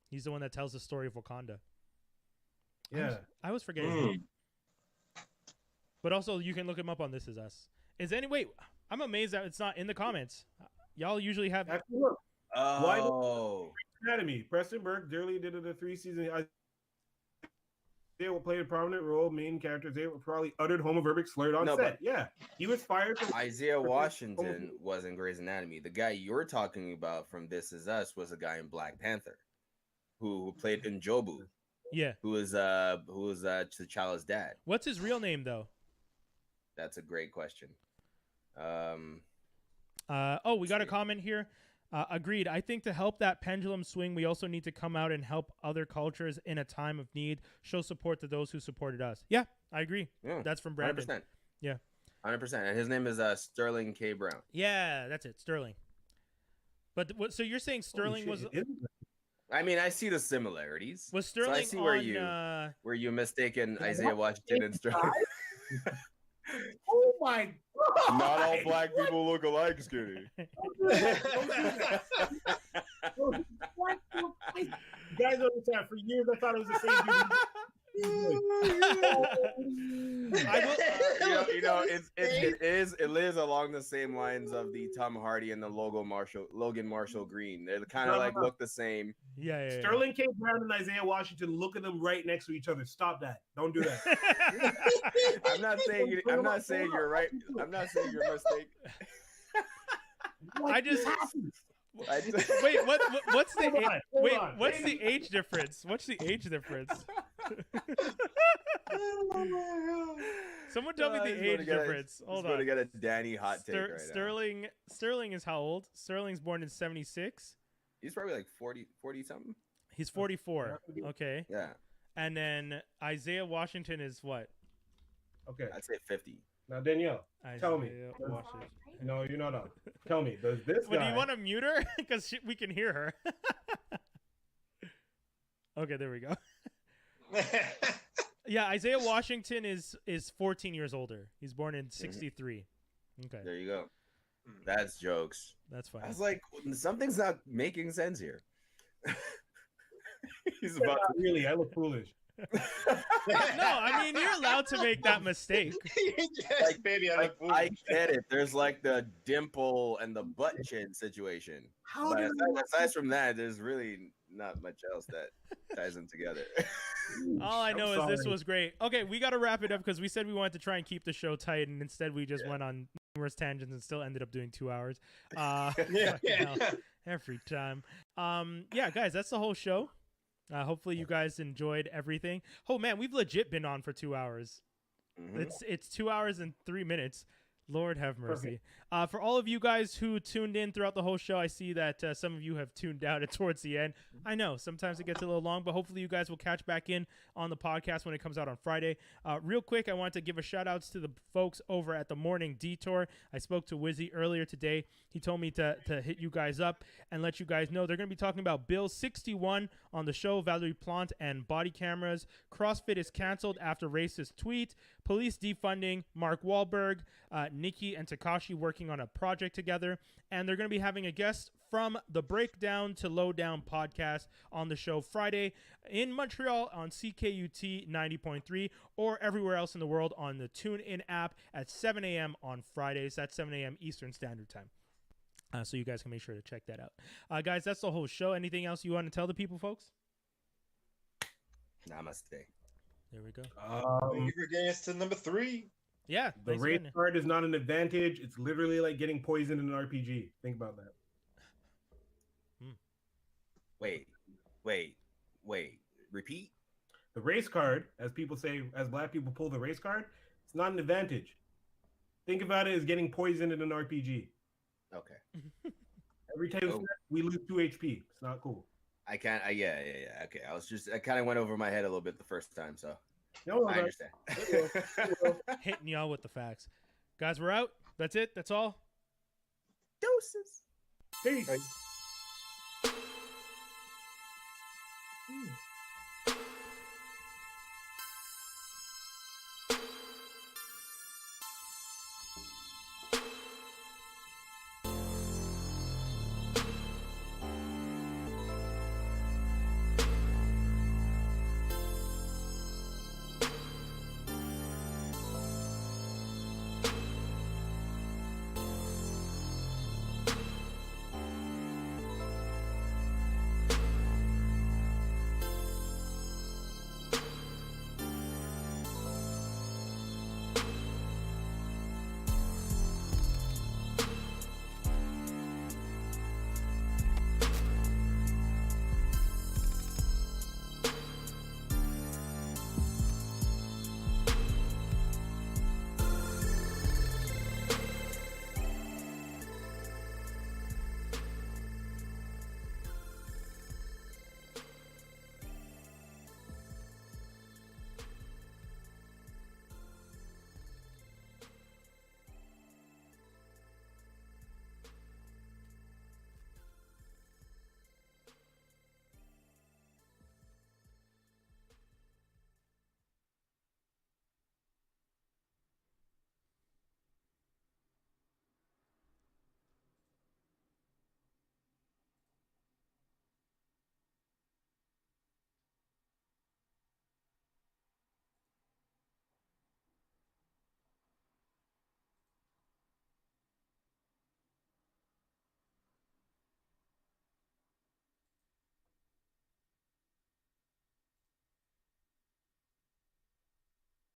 He's the one that tells the story of Wakanda. Yeah, I was forgetting. Him. But also, you can look him up on This Is Us. Wait, I'm amazed that it's not in the comments. Y'all usually have. Oh. Anatomy. Preston Burke dearly did it a 3-season. They will play a prominent role, main characters. They were probably uttered homophobic slurred on set. Yeah, he was fired. Isaiah Washington was in Grey's Anatomy. The guy you're talking about from This Is Us was a guy in Black Panther, who played Njobu. Yeah, who was T'Challa's dad. What's his real name though? That's a great question. We got a comment here. Agreed. I think to help that pendulum swing, we also need to come out and help other cultures in a time of need. Show support to those who supported us. Yeah, I agree. Yeah, that's from Brandon. 100%. Yeah. 100%. And his name is Sterling K. Brown. Yeah, that's it, Sterling. But so you're saying Sterling was? I mean, I see the similarities. Was Sterling so I see where you mistaken Isaiah Washington and Sterling. Oh my God! Not all black people look alike, Skinny. Guys, understand? For years, I thought it was the same dude. It lives along the same lines of the Tom Hardy and the Logan Marshall Green. They kind of look the same. Yeah. Sterling K. Brown and Isaiah Washington, look at them right next to each other. Stop that! Don't do that. I'm not saying you're right. I'm not saying you're mistaken. Wait. What's the age difference? What's the age difference? Someone tell me the age difference. Hold on. I'm going to get a Danny hot take right now. Sterling is how old? Sterling's born in 76. He's probably like 40 something. He's 44. Okay. Yeah. And then Isaiah Washington is what? Okay. I'd say 50. Now, Danielle, tell me. No, you're not up. Tell me, does this guy... Do you want to mute her? Because we can hear her. Okay, there we go. Yeah, Isaiah Washington is 14 years older. He's born in 63. Okay. There you go. That's jokes. That's fine. I was like, something's not making sense here. He's about to... Really, I look foolish. No, I mean, you're allowed to make that mistake. Yes, baby, I get it. There's like the dimple and the butt chin situation. But aside from that, there's really not much else that ties them together. All I know is this was great. Okay, we got to wrap it up because we said we wanted to try and keep the show tight, and instead we just went on numerous tangents and still ended up doing 2 hours. Every time. Yeah, guys, that's the whole show. Hopefully you guys enjoyed everything. Oh man, we've legit been on for 2 hours. Mm-hmm. It's 2 hours and 3 minutes. Lord have mercy. For all of you guys who tuned in throughout the whole show, I see that some of you have tuned out towards the end. I know sometimes it gets a little long, but hopefully you guys will catch back in on the podcast when it comes out on Friday. Real quick, I want to give a shout outs to the folks over at the Morning Detour. I spoke to Wizzy earlier today. He told me to hit you guys up and let you guys know they're going to be talking about Bill 61 on the show, Valerie Plante and body cameras. CrossFit is canceled after racist tweet. Police defunding. Mark Wahlberg, Nikki and Takashi working on a project together, and they're going to be having a guest from the Breakdown to Lowdown podcast on the show Friday in Montreal on CKUT 90.3 or everywhere else in the world on the TuneIn app at 7 a.m. on Fridays. That's 7 a.m. Eastern Standard Time. So you guys can make sure to check that out. Guys, that's the whole show. Anything else you want to tell the people, folks? Namaste. There we go. Thank you for getting us to number 3. Yeah. The race card is not an advantage. It's literally like getting poisoned in an RPG. Think about that. Wait. Repeat. The race card, as people say, as black people pull the race card, it's not an advantage. Think about it as getting poisoned in an RPG. Okay. Every time we lose 2 HP. It's not cool. I can't. Yeah. Okay. I kind of went over my head a little bit the first time, so no, I understand. Hitting y'all with the facts. Guys, we're out. That's it. That's all. Doses. Peace.